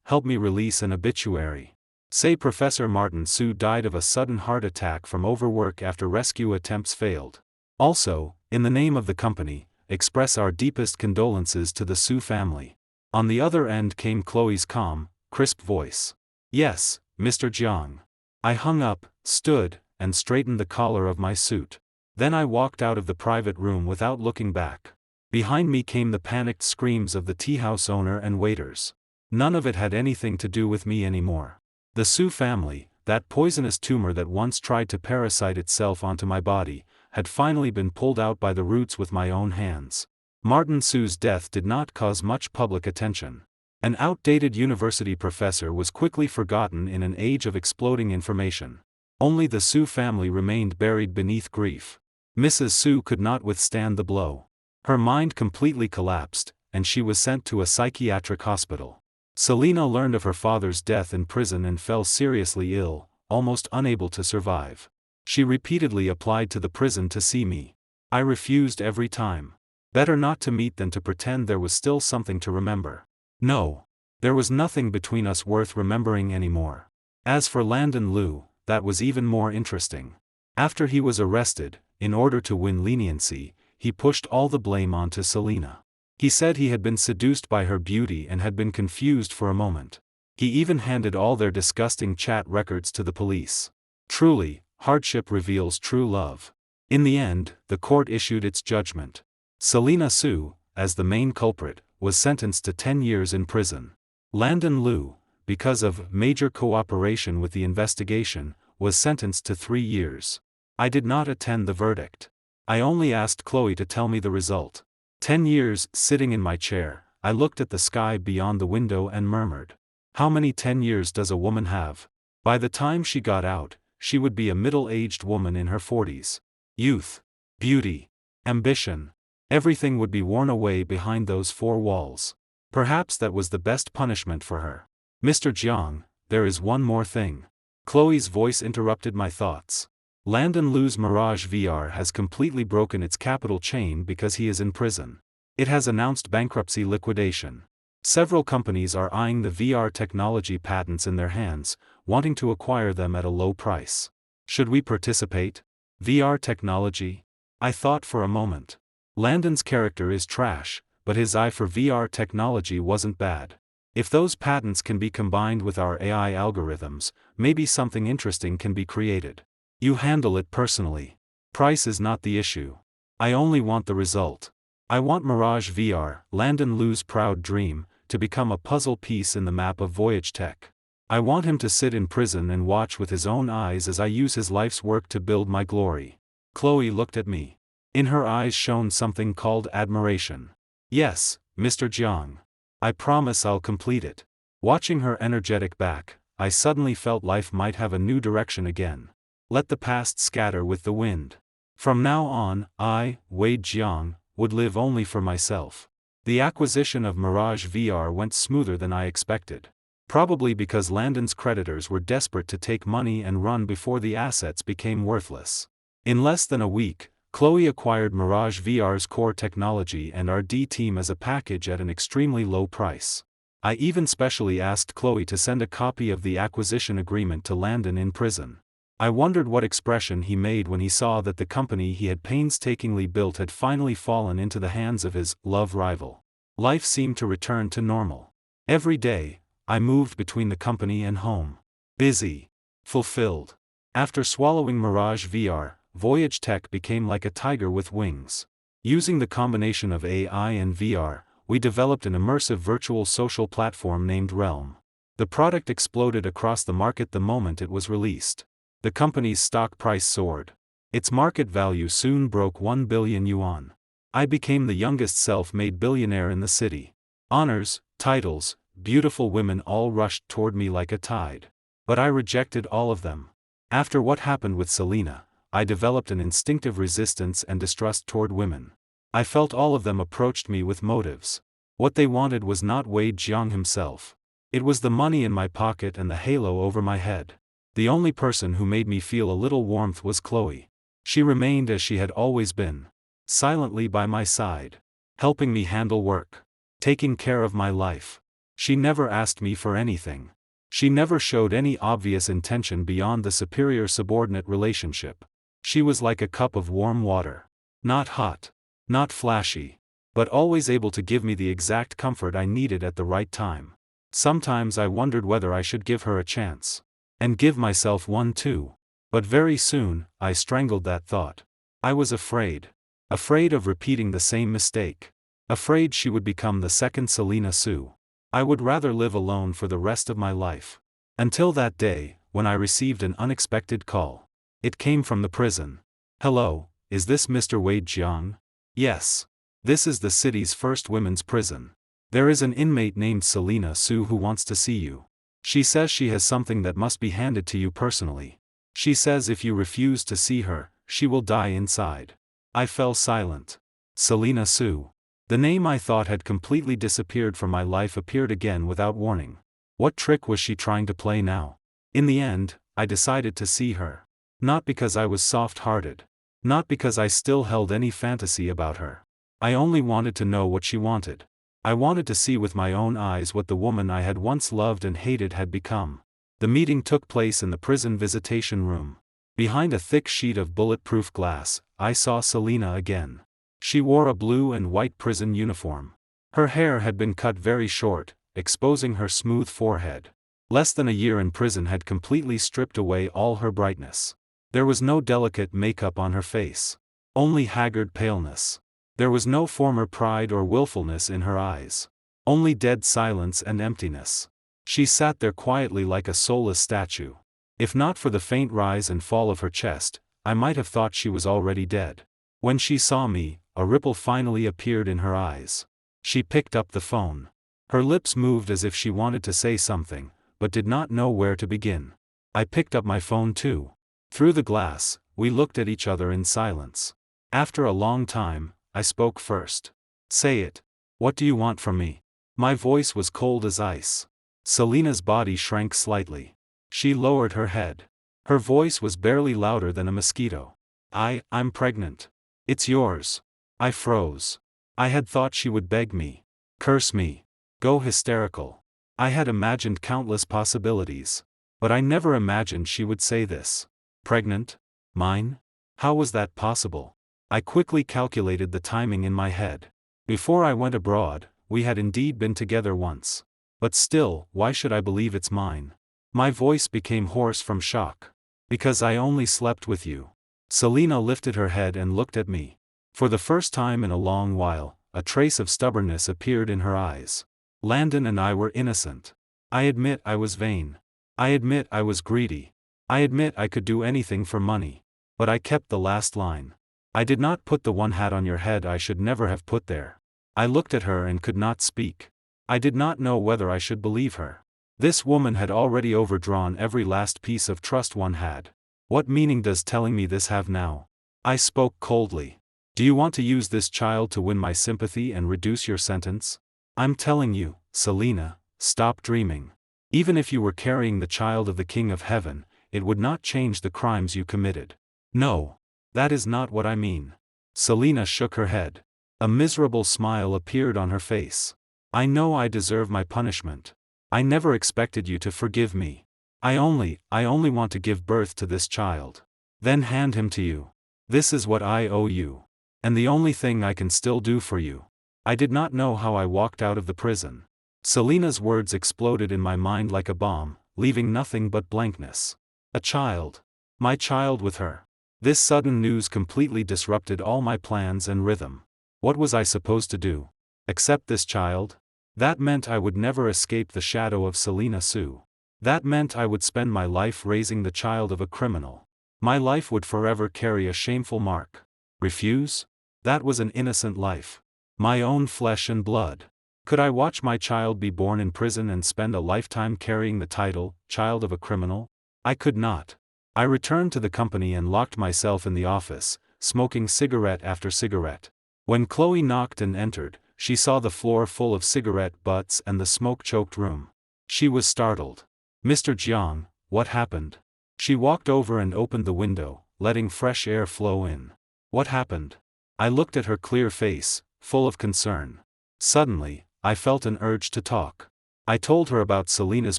help me release an obituary. Say Professor Martin Su died of a sudden heart attack from overwork after rescue attempts failed. Also, in the name of the company, express our deepest condolences to the Su family. On the other end came Chloe's calm, crisp voice. Yes, Mr. Jiang. I hung up, stood, and straightened the collar of my suit. Then I walked out of the private room without looking back. Behind me came the panicked screams of the teahouse owner and waiters. None of it had anything to do with me anymore. The Su family, that poisonous tumor that once tried to parasite itself onto my body, had finally been pulled out by the roots with my own hands. Martin Su's death did not cause much public attention. An outdated university professor was quickly forgotten in an age of exploding information. Only the Su family remained buried beneath grief. Mrs. Su could not withstand the blow. Her mind completely collapsed, and she was sent to a psychiatric hospital. Selina learned of her father's death in prison and fell seriously ill, almost unable to survive. She repeatedly applied to the prison to see me. I refused every time. Better not to meet than to pretend there was still something to remember. No. There was nothing between us worth remembering anymore. As for Landon Liu, that was even more interesting. After he was arrested, in order to win leniency, he pushed all the blame onto Selina. He said he had been seduced by her beauty and had been confused for a moment. He even handed all their disgusting chat records to the police. Truly, hardship reveals true love. In the end, the court issued its judgment. Selina Su, as the main culprit, was sentenced to 10 years in prison. Landon Liu, because of major cooperation with the investigation, was sentenced to 3 years. I did not attend the verdict. I only asked Chloe to tell me the result. 10 years, sitting in my chair, I looked at the sky beyond the window and murmured. How many 10 years does a woman have? By the time she got out, she would be a middle-aged woman in her 40s. Youth, beauty, ambition. Everything would be worn away behind those four walls. Perhaps that was the best punishment for her. Mr. Jiang, there is one more thing. Chloe's voice interrupted my thoughts. Landon Liu's Mirage VR has completely broken its capital chain because he is in prison. It has announced bankruptcy liquidation. Several companies are eyeing the VR technology patents in their hands, wanting to acquire them at a low price. Should we participate? VR technology? I thought for a moment. Landon's character is trash, but his eye for VR technology wasn't bad. If those patents can be combined with our AI algorithms, maybe something interesting can be created. You handle it personally. Price is not the issue. I only want the result. I want Mirage VR, Landon Liu's proud dream, to become a puzzle piece in the map of Voyage Tech. I want him to sit in prison and watch with his own eyes as I use his life's work to build my glory. Chloe looked at me. In her eyes shone something called admiration. Yes, Mr. Jiang. I promise I'll complete it. Watching her energetic back, I suddenly felt life might have a new direction again. Let the past scatter with the wind. From now on, I, Wade Jiang, would live only for myself. The acquisition of Mirage VR went smoother than I expected. Probably because Landon's creditors were desperate to take money and run before the assets became worthless. In less than a week, Chloe acquired Mirage VR's core technology and our D team as a package at an extremely low price. I even specially asked Chloe to send a copy of the acquisition agreement to Landon in prison. I wondered what expression he made when he saw that the company he had painstakingly built had finally fallen into the hands of his love rival. Life seemed to return to normal. Every day, I moved between the company and home. Busy. Fulfilled. After swallowing Mirage VR, Voyage Tech became like a tiger with wings. Using the combination of AI and VR, we developed an immersive virtual social platform named Realm. The product exploded across the market the moment it was released. The company's stock price soared. Its market value soon broke 1 billion yuan. I became the youngest self-made billionaire in the city. Honors, titles, beautiful women all rushed toward me like a tide. But I rejected all of them. After what happened with Selena, I developed an instinctive resistance and distrust toward women. I felt all of them approached me with motives. What they wanted was not Wade Jiang himself. It was the money in my pocket and the halo over my head. The only person who made me feel a little warmth was Chloe. She remained as she had always been. Silently by my side. Helping me handle work. Taking care of my life. She never asked me for anything. She never showed any obvious intention beyond the superior-subordinate relationship. She was like a cup of warm water. Not hot. Not flashy. But always able to give me the exact comfort I needed at the right time. Sometimes I wondered whether I should give her a chance. And give myself one too. But very soon, I strangled that thought. I was afraid. Afraid of repeating the same mistake. Afraid she would become the second Selena Su. I would rather live alone for the rest of my life. Until that day, when I received an unexpected call. It came from the prison. Hello, is this Mr. Wade Jiang? Yes. This is the city's first women's prison. There is an inmate named Selena Su who wants to see you. She says she has something that must be handed to you personally. She says if you refuse to see her, she will die inside. I fell silent. Selena Su. The name I thought had completely disappeared from my life appeared again without warning. What trick was she trying to play now? In the end, I decided to see her. Not because I was soft-hearted. Not because I still held any fantasy about her. I only wanted to know what she wanted. I wanted to see with my own eyes what the woman I had once loved and hated had become. The meeting took place in the prison visitation room. Behind a thick sheet of bulletproof glass, I saw Selena again. She wore a blue and white prison uniform. Her hair had been cut very short, exposing her smooth forehead. Less than a year in prison had completely stripped away all her brightness. There was no delicate makeup on her face. Only haggard paleness. There was no former pride or willfulness in her eyes. Only dead silence and emptiness. She sat there quietly like a soulless statue. If not for the faint rise and fall of her chest, I might have thought she was already dead. When she saw me, a ripple finally appeared in her eyes. She picked up the phone. Her lips moved as if she wanted to say something, but did not know where to begin. I picked up my phone too. Through the glass, we looked at each other in silence. After a long time, I spoke first. Say it. What do you want from me? My voice was cold as ice. Selina's body shrank slightly. She lowered her head. Her voice was barely louder than a mosquito. I'm pregnant. It's yours. I froze. I had thought she would beg me, curse me, go hysterical. I had imagined countless possibilities. But I never imagined she would say this. Pregnant? Mine? How was that possible? I quickly calculated the timing in my head. Before I went abroad, we had indeed been together once. But still, why should I believe it's mine? My voice became hoarse from shock. Because I only slept with you. Selina lifted her head and looked at me. For the first time in a long while, a trace of stubbornness appeared in her eyes. Landon and I were innocent. I admit I was vain. I admit I was greedy. I admit I could do anything for money. But I kept the last line. I did not put the one hat on your head I should never have put there. I looked at her and could not speak. I did not know whether I should believe her. This woman had already overdrawn every last piece of trust one had. What meaning does telling me this have now? I spoke coldly. Do you want to use this child to win my sympathy and reduce your sentence? I'm telling you, Selina, stop dreaming. Even if you were carrying the child of the King of Heaven, it would not change the crimes you committed. No. That is not what I mean. Selina shook her head. A miserable smile appeared on her face. I know I deserve my punishment. I never expected you to forgive me. I only want to give birth to this child. Then hand him to you. This is what I owe you. And the only thing I can still do for you. I did not know how I walked out of the prison. Selina's words exploded in my mind like a bomb, leaving nothing but blankness. A child. My child with her. This sudden news completely disrupted all my plans and rhythm. What was I supposed to do? Accept this child? That meant I would never escape the shadow of Selina Sue. That meant I would spend my life raising the child of a criminal. My life would forever carry a shameful mark. Refuse? That was an innocent life. My own flesh and blood. Could I watch my child be born in prison and spend a lifetime carrying the title, child of a criminal? I could not. I returned to the company and locked myself in the office, smoking cigarette after cigarette. When Chloe knocked and entered, she saw the floor full of cigarette butts and the smoke-choked room. She was startled. Mr. Jiang, what happened? She walked over and opened the window, letting fresh air flow in. What happened? I looked at her clear face, full of concern. Suddenly, I felt an urge to talk. I told her about Selina's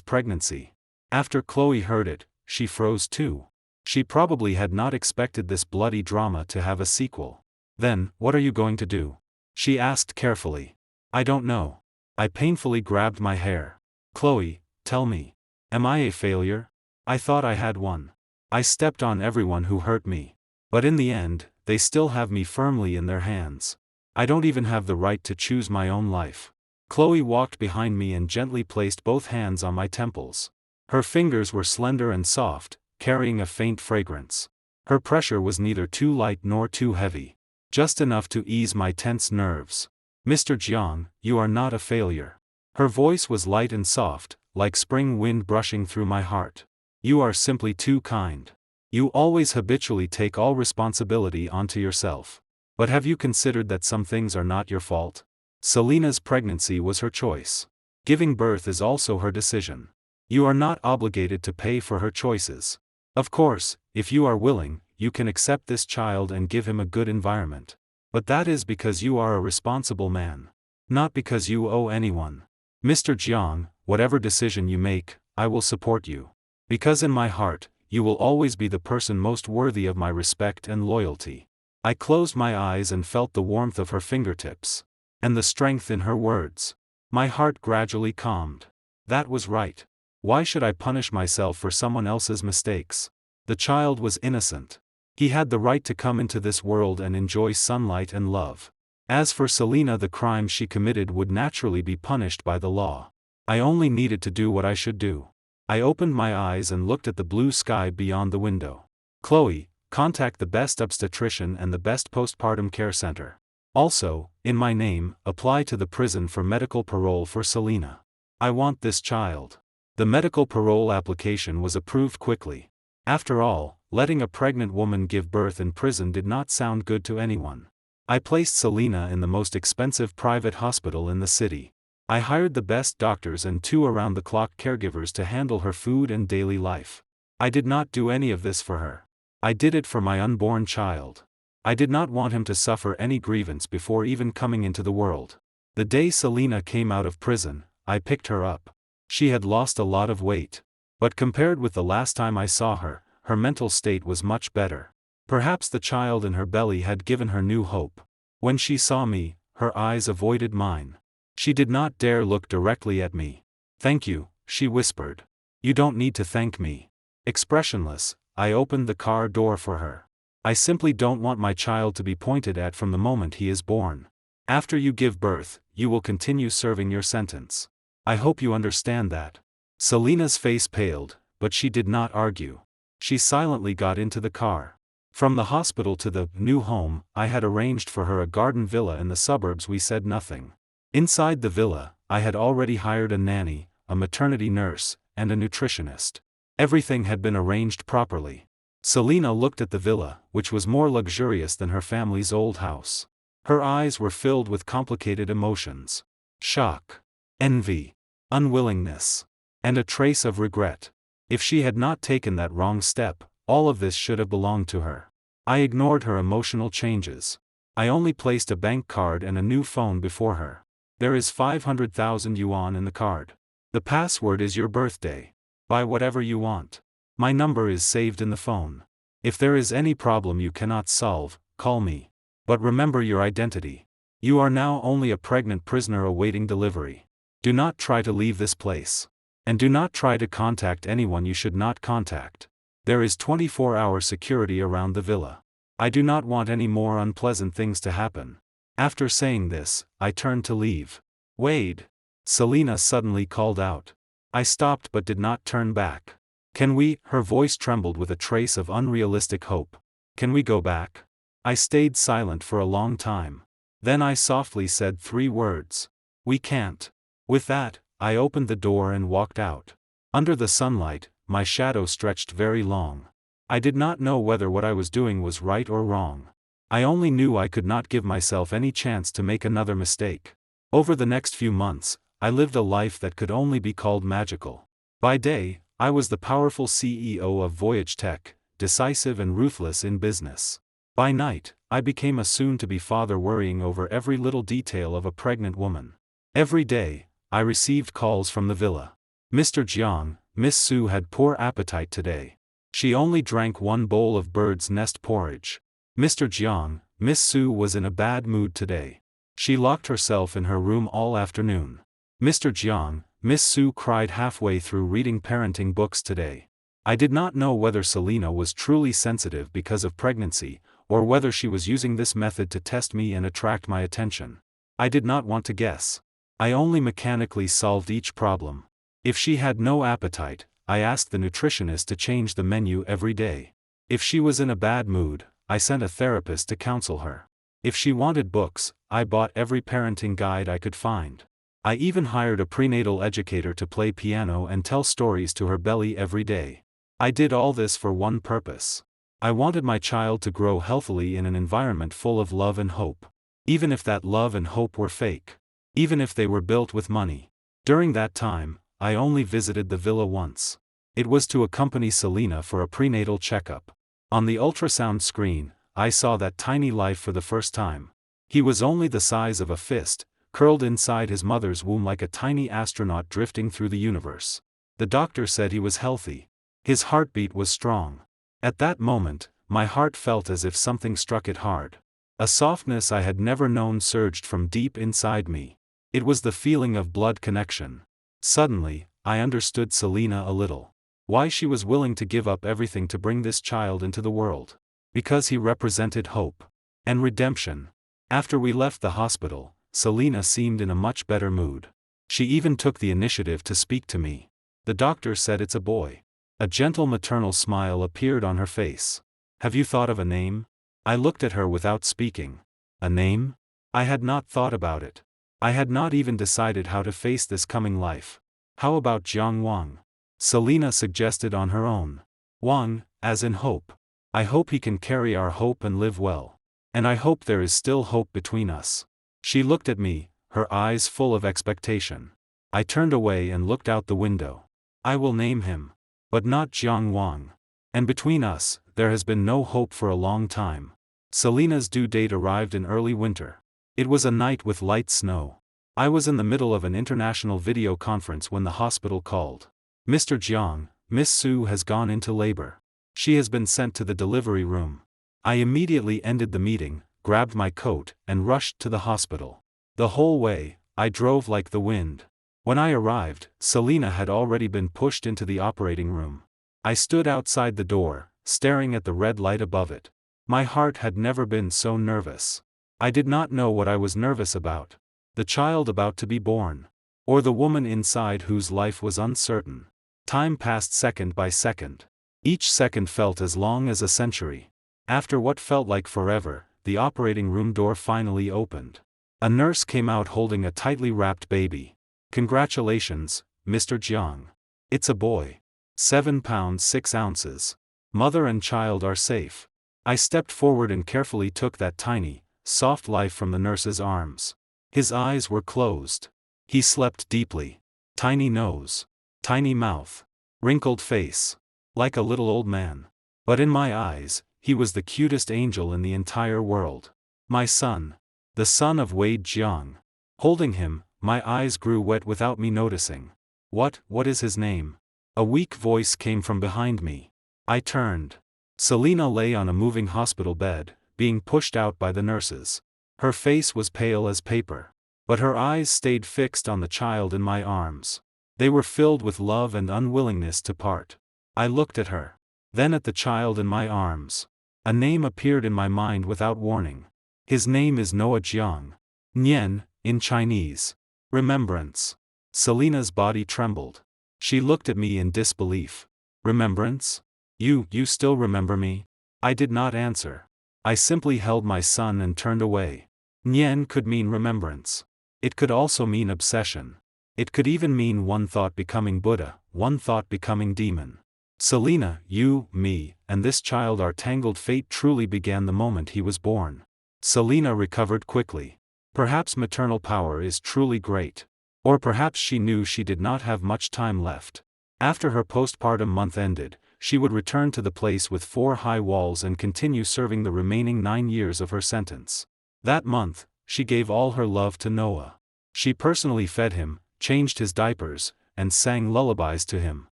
pregnancy. After Chloe heard it, she froze too. She probably had not expected this bloody drama to have a sequel. Then, what are you going to do? She asked carefully. I don't know. I painfully grabbed my hair. Chloe, tell me. Am I a failure? I thought I had one. I stepped on everyone who hurt me. But in the end, they still have me firmly in their hands. I don't even have the right to choose my own life. Chloe walked behind me and gently placed both hands on my temples. Her fingers were slender and soft, carrying a faint fragrance. Her pressure was neither too light nor too heavy. Just enough to ease my tense nerves. Mr. Jiang, you are not a failure. Her voice was light and soft, like spring wind brushing through my heart. You are simply too kind. You always habitually take all responsibility onto yourself. But have you considered that some things are not your fault? Selina's pregnancy was her choice. Giving birth is also her decision. You are not obligated to pay for her choices. Of course, if you are willing, you can accept this child and give him a good environment. But that is because you are a responsible man. Not because you owe anyone. Mr. Jiang, whatever decision you make, I will support you. Because in my heart, you will always be the person most worthy of my respect and loyalty. I closed my eyes and felt the warmth of her fingertips. And the strength in her words. My heart gradually calmed. That was right. Why should I punish myself for someone else's mistakes? The child was innocent. He had the right to come into this world and enjoy sunlight and love. As for Selina, the crime she committed would naturally be punished by the law. I only needed to do what I should do. I opened my eyes and looked at the blue sky beyond the window. Chloe, contact the best obstetrician and the best postpartum care center. Also, In my name, apply to the prison for medical parole for Selena. I want this child. The medical parole application was approved quickly. After all, letting a pregnant woman give birth in prison did not sound good to anyone. I placed Selena in the most expensive private hospital in the city. I hired the best doctors and 2 around-the-clock caregivers to handle her food and daily life. I did not do any of this for her. I did it for my unborn child. I did not want him to suffer any grievance before even coming into the world. The day Selena came out of prison, I picked her up. She had lost a lot of weight. But compared with the last time I saw her, her mental state was much better. Perhaps the child in her belly had given her new hope. When she saw me, her eyes avoided mine. She did not dare look directly at me. "Thank you," she whispered. "You don't need to thank me." Expressionless, I opened the car door for her. "I simply don't want my child to be pointed at from the moment he is born. After you give birth, you will continue serving your sentence. I hope you understand that." Selena's face paled, but she did not argue. She silently got into the car. From the hospital to the new home I had arranged for her a garden villa in the suburbs. We said nothing. Inside the villa, I had already hired a nanny, a maternity nurse, and a nutritionist. Everything had been arranged properly. Selena looked at the villa, which was more luxurious than her family's old house. Her eyes were filled with complicated emotions. Shock, envy, unwillingness, and a trace of regret. If she had not taken that wrong step, all of this should have belonged to her. I ignored her emotional changes. I only placed a bank card and a new phone before her. "There is 500,000 yuan in the card. The password is your birthday. Buy whatever you want. My number is saved in the phone. If there is any problem you cannot solve, call me. But remember your identity. You are now only a pregnant prisoner awaiting delivery. Do not try to leave this place. And do not try to contact anyone you should not contact. There is 24-hour security around the villa. I do not want any more unpleasant things to happen." After saying this, I turned to leave. "Wade!" Selena suddenly called out. I stopped but did not turn back. "Can we?" Her voice trembled with a trace of unrealistic hope. "Can we go back?" I stayed silent for a long time. Then I softly said 3 words. "We can't." With that, I opened the door and walked out. Under the sunlight, my shadow stretched very long. I did not know whether what I was doing was right or wrong. I only knew I could not give myself any chance to make another mistake. Over the next few months, I lived a life that could only be called magical. By day, I was the powerful CEO of Voyage Tech, decisive and ruthless in business. By night, I became a soon-to-be father worrying over every little detail of a pregnant woman. Every day, I received calls from the villa. "Mr. Jiang, Miss Su had poor appetite today. She only drank 1 bowl of bird's nest porridge. Mr. Jiang, Miss Su was in a bad mood today. She locked herself in her room all afternoon. Mr. Jiang, Miss Su cried halfway through reading parenting books today." I did not know whether Selena was truly sensitive because of pregnancy, or whether she was using this method to test me and attract my attention. I did not want to guess. I only mechanically solved each problem. If she had no appetite, I asked the nutritionist to change the menu every day. If she was in a bad mood, I sent a therapist to counsel her. If she wanted books, I bought every parenting guide I could find. I even hired a prenatal educator to play piano and tell stories to her belly every day. I did all this for one purpose. I wanted my child to grow healthily in an environment full of love and hope. Even if that love and hope were fake. Even if they were built with money. During that time, I only visited the villa once. It was to accompany Selena for a prenatal checkup. On the ultrasound screen, I saw that tiny life for the first time. He was only the size of a fist, curled inside his mother's womb like a tiny astronaut drifting through the universe. The doctor said he was healthy. His heartbeat was strong. At that moment, my heart felt as if something struck it hard. A softness I had never known surged from deep inside me. It was the feeling of blood connection. Suddenly, I understood Selena a little. Why she was willing to give up everything to bring this child into the world. Because he represented hope. And redemption. After we left the hospital, Selena seemed in a much better mood. She even took the initiative to speak to me. "The doctor said it's a boy." A gentle maternal smile appeared on her face. "Have you thought of a name?" I looked at her without speaking. "A name?" I had not thought about it. I had not even decided how to face this coming life. How about Jiang Wang? Selina suggested on her own. Wang, as in hope. I hope he can carry our hope and live well. And I hope there is still hope between us. She looked at me, her eyes full of expectation. I turned away and looked out the window. I will name him. But not Jiang Wang. And between us, there has been no hope for a long time. Selina's due date arrived in early winter. It was a night with light snow. I was in the middle of an international video conference when the hospital called. Mr. Jiang, Miss Su has gone into labor. She has been sent to the delivery room. I immediately ended the meeting, grabbed my coat, and rushed to the hospital. The whole way, I drove like the wind. When I arrived, Selina had already been pushed into the operating room. I stood outside the door, staring at the red light above it. My heart had never been so nervous. I did not know what I was nervous about. The child about to be born. Or the woman inside whose life was uncertain. Time passed second by second. Each second felt as long as a century. After what felt like forever, the operating room door finally opened. A nurse came out holding a tightly wrapped baby. Congratulations, Mr. Jiang. It's a boy. 7 pounds 6 ounces. Mother and child are safe. I stepped forward and carefully took that tiny, soft life from the nurse's arms. His eyes were closed. He slept deeply. Tiny nose. Tiny mouth. Wrinkled face. Like a little old man. But in my eyes, he was the cutest angel in the entire world. My son. The son of Wade Jiang. Holding him, my eyes grew wet without me noticing. What is his name? A weak voice came from behind me. I turned. Selina lay on a moving hospital bed, being pushed out by the nurses. Her face was pale as paper. But her eyes stayed fixed on the child in my arms. They were filled with love and unwillingness to part. I looked at her. Then at the child in my arms. A name appeared in my mind without warning. His name is Noah Jiang. Nian, in Chinese. Remembrance. Selina's body trembled. She looked at me in disbelief. Remembrance? You still remember me? I did not answer. I simply held my son and turned away. Nian could mean remembrance. It could also mean obsession. It could even mean one thought becoming Buddha, one thought becoming demon. Selina, you, me, and this child, our tangled fate truly began the moment he was born. Selina recovered quickly. Perhaps maternal power is truly great. Or perhaps she knew she did not have much time left. After her postpartum month ended, she would return to the place with 4 high walls and continue serving the remaining 9 years of her sentence. That month, she gave all her love to Noah. She personally fed him, changed his diapers, and sang lullabies to him.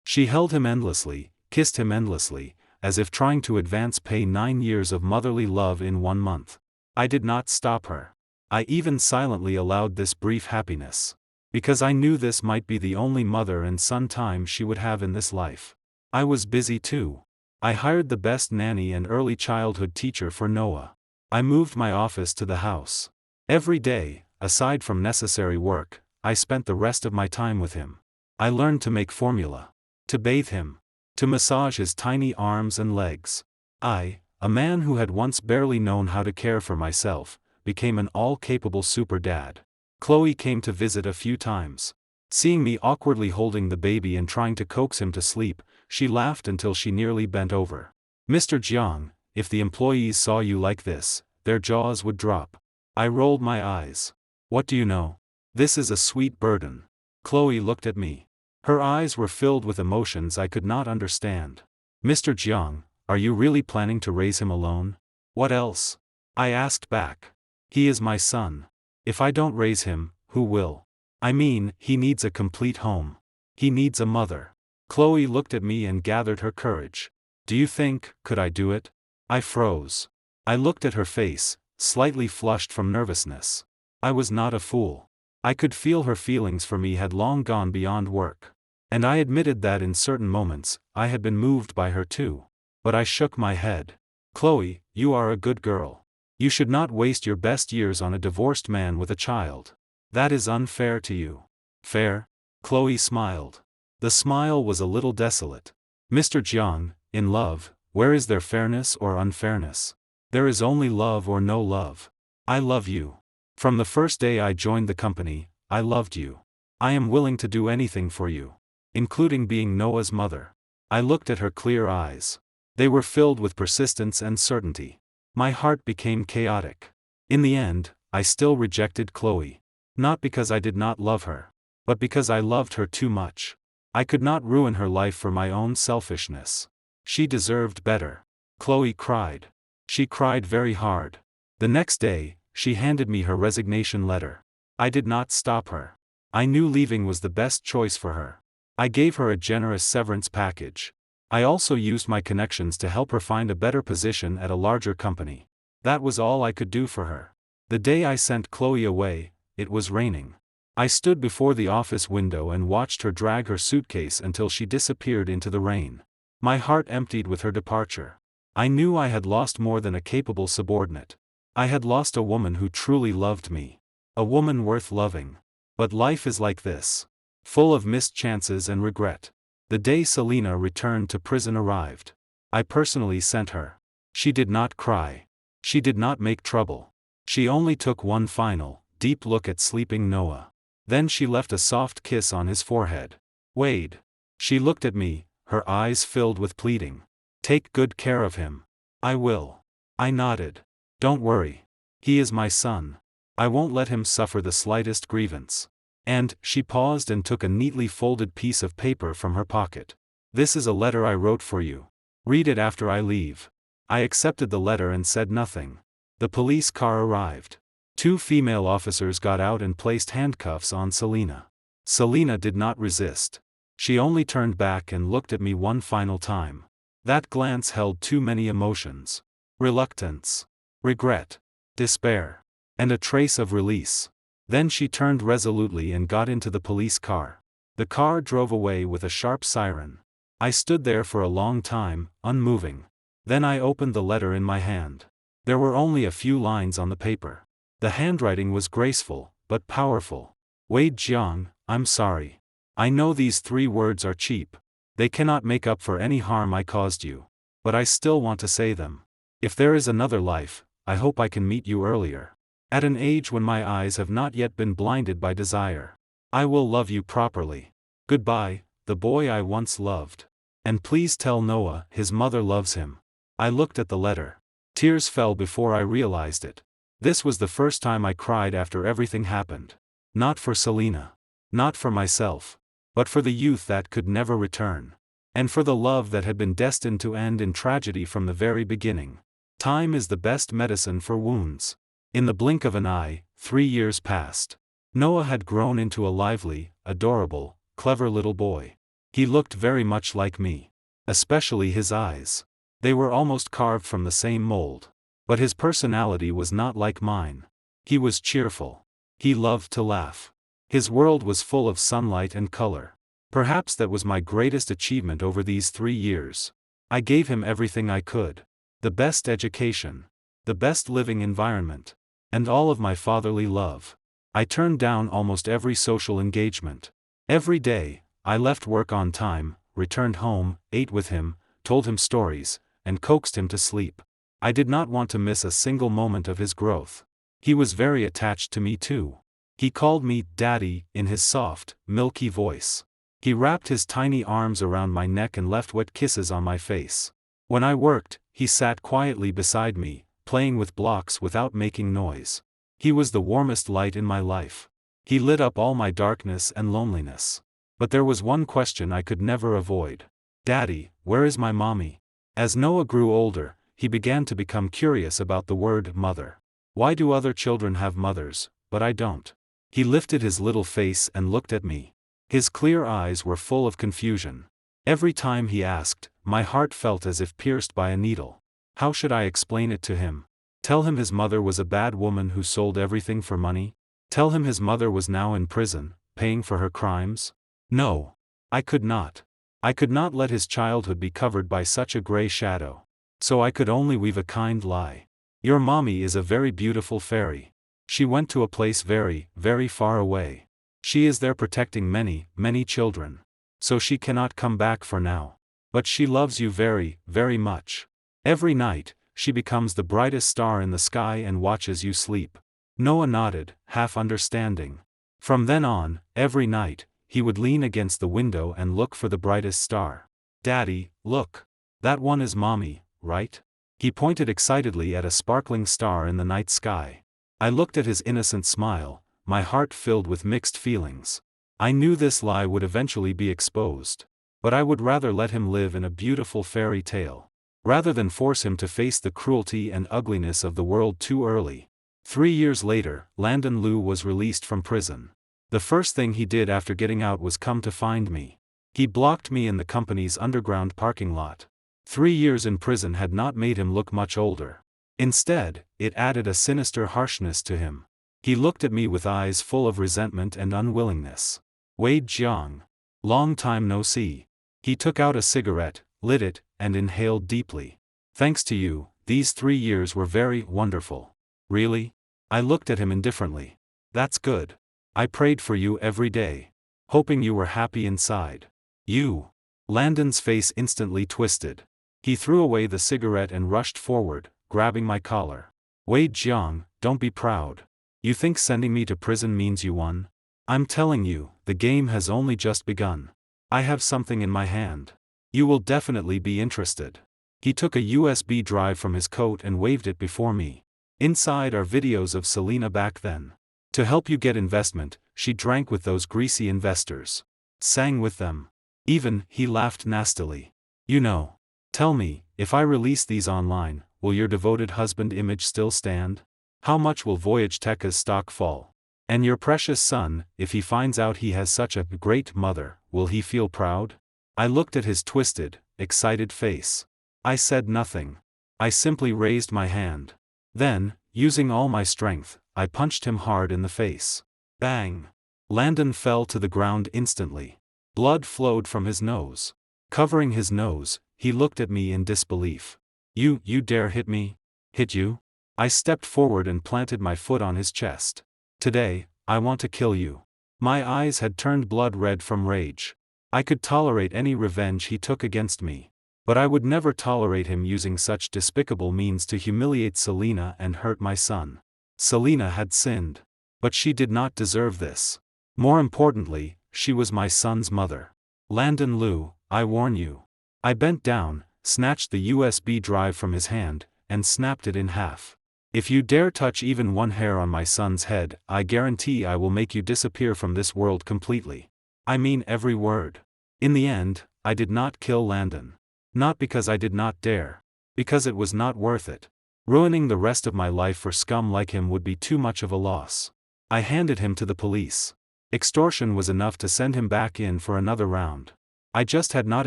She held him endlessly, kissed him endlessly, as if trying to pay 9 years of motherly love in 1 month. I did not stop her. I even silently allowed this brief happiness. Because I knew this might be the only mother and son time she would have in this life. I was busy too. I hired the best nanny and early childhood teacher for Noah. I moved my office to the house. Every day, aside from necessary work, I spent the rest of my time with him. I learned to make formula. To bathe him. To massage his tiny arms and legs. I, a man who had once barely known how to care for myself, became an all-capable super dad. Chloe came to visit a few times. Seeing me awkwardly holding the baby and trying to coax him to sleep, she laughed until she nearly bent over. Mr. Jiang, if the employees saw you like this, their jaws would drop. I rolled my eyes. What do you know? This is a sweet burden. Chloe looked at me. Her eyes were filled with emotions I could not understand. Mr. Jiang, are you really planning to raise him alone? What else? I asked back. He is my son. If I don't raise him, who will? I mean, he needs a complete home. He needs a mother. Chloe looked at me and gathered her courage. Do you think, could I do it? I froze. I looked at her face, slightly flushed from nervousness. I was not a fool. I could feel her feelings for me had long gone beyond work. And I admitted that in certain moments, I had been moved by her too. But I shook my head. Chloe, you are a good girl. You should not waste your best years on a divorced man with a child. That is unfair to you. Fair? Chloe smiled. The smile was a little desolate. Mr. Jiang, in love, where is there fairness or unfairness? There is only love or no love. I love you. From the first day I joined the company, I loved you. I am willing to do anything for you. Including being Noah's mother. I looked at her clear eyes. They were filled with persistence and certainty. My heart became chaotic. In the end, I still rejected Chloe. Not because I did not love her, but because I loved her too much. I could not ruin her life for my own selfishness. She deserved better. Chloe cried. She cried very hard. The next day, she handed me her resignation letter. I did not stop her. I knew leaving was the best choice for her. I gave her a generous severance package. I also used my connections to help her find a better position at a larger company. That was all I could do for her. The day I sent Chloe away, it was raining. I stood before the office window and watched her drag her suitcase until she disappeared into the rain. My heart emptied with her departure. I knew I had lost more than a capable subordinate. I had lost a woman who truly loved me. A woman worth loving. But life is like this. Full of missed chances and regret. The day Selena returned to prison arrived. I personally sent her. She did not cry. She did not make trouble. She only took one final, deep look at sleeping Noah. Then she left a soft kiss on his forehead. Wade. She looked at me, her eyes filled with pleading. Take good care of him. I will. I nodded. Don't worry. He is my son. I won't let him suffer the slightest grievance. And, she paused and took a neatly folded piece of paper from her pocket. This is a letter I wrote for you. Read it after I leave. I accepted the letter and said nothing. The police car arrived. 2 female officers got out and placed handcuffs on Selena. Selena did not resist. She only turned back and looked at me one final time. That glance held too many emotions. Reluctance. Regret. Despair. And a trace of release. Then she turned resolutely and got into the police car. The car drove away with a sharp siren. I stood there for a long time, unmoving. Then I opened the letter in my hand. There were only a few lines on the paper. The handwriting was graceful, but powerful. Wade Jiang, I'm sorry. I know these 3 words are cheap. They cannot make up for any harm I caused you. But I still want to say them. If there is another life, I hope I can meet you earlier. At an age when my eyes have not yet been blinded by desire. I will love you properly. Goodbye, the boy I once loved. And please tell Noah his mother loves him. I looked at the letter. Tears fell before I realized it. This was the first time I cried after everything happened. Not for Selena. Not for myself. But for the youth that could never return. And for the love that had been destined to end in tragedy from the very beginning. Time is the best medicine for wounds. In the blink of an eye, 3 years passed. Noah had grown into a lively, adorable, clever little boy. He looked very much like me. Especially his eyes. They were almost carved from the same mold. But his personality was not like mine. He was cheerful. He loved to laugh. His world was full of sunlight and color. Perhaps that was my greatest achievement over these 3 years. I gave him everything I could. The best education. The best living environment. And all of my fatherly love. I turned down almost every social engagement. Every day, I left work on time, returned home, ate with him, told him stories, and coaxed him to sleep. I did not want to miss a single moment of his growth. He was very attached to me too. He called me Daddy in his soft, milky voice. He wrapped his tiny arms around my neck and left wet kisses on my face. When I worked, he sat quietly beside me, playing with blocks without making noise. He was the warmest light in my life. He lit up all my darkness and loneliness. But there was one question I could never avoid. Daddy, where is my mommy? As Noah grew older, he began to become curious about the word mother. Why do other children have mothers, but I don't? He lifted his little face and looked at me. His clear eyes were full of confusion. Every time he asked, my heart felt as if pierced by a needle. How should I explain it to him? Tell him his mother was a bad woman who sold everything for money? Tell him his mother was now in prison, paying for her crimes? No. I could not. I could not let his childhood be covered by such a gray shadow. So I could only weave a kind lie. Your mommy is a very beautiful fairy. She went to a place very, very far away. She is there protecting many, many children. So she cannot come back for now. But she loves you very, very much. Every night, she becomes the brightest star in the sky and watches you sleep. Noah nodded, half understanding. From then on, every night, he would lean against the window and look for the brightest star. "Daddy, look. That one is Mommy, right?" He pointed excitedly at a sparkling star in the night sky. I looked at his innocent smile, my heart filled with mixed feelings. I knew this lie would eventually be exposed. But I would rather let him live in a beautiful fairy tale, rather than force him to face the cruelty and ugliness of the world too early. 3 years later, Landon Liu was released from prison. The first thing he did after getting out was come to find me. He blocked me in the company's underground parking lot. 3 years in prison had not made him look much older. Instead, it added a sinister harshness to him. He looked at me with eyes full of resentment and unwillingness. "Wade Jiang. Long time no see." He took out a cigarette, lit it, and inhaled deeply. "Thanks to you, these 3 years were very wonderful." "Really?" I looked at him indifferently. "That's good. I prayed for you every day, hoping you were happy inside." "You." Landon's face instantly twisted. He threw away the cigarette and rushed forward, grabbing my collar. "Wade Jiang, don't be proud. You think sending me to prison means you won? I'm telling you, the game has only just begun. I have something in my hand. You will definitely be interested." He took a USB drive from his coat and waved it before me. "Inside are videos of Selena back then. To help you get investment, she drank with those greasy investors. Sang with them. Even," he laughed nastily. "You know. Tell me, if I release these online, will your devoted husband image still stand? How much will Voyage Tech's stock fall? And your precious son, if he finds out he has such a great mother, will he feel proud?" I looked at his twisted, excited face. I said nothing. I simply raised my hand. Then, using all my strength, I punched him hard in the face. Bang! Landon fell to the ground instantly. Blood flowed from his nose. Covering his nose, he looked at me in disbelief. You dare hit me? Hit you?" I stepped forward and planted my foot on his chest. "Today, I want to kill you." My eyes had turned blood red from rage. I could tolerate any revenge he took against me. But I would never tolerate him using such despicable means to humiliate Selena and hurt my son. Selena had sinned. But she did not deserve this. More importantly, she was my son's mother. "Landon Liu, I warn you." I bent down, snatched the USB drive from his hand, and snapped it in half. "If you dare touch even one hair on my son's head, I guarantee I will make you disappear from this world completely. I mean every word." In the end, I did not kill Landon. Not because I did not dare. Because it was not worth it. Ruining the rest of my life for scum like him would be too much of a loss. I handed him to the police. Extortion was enough to send him back in for another round. I just had not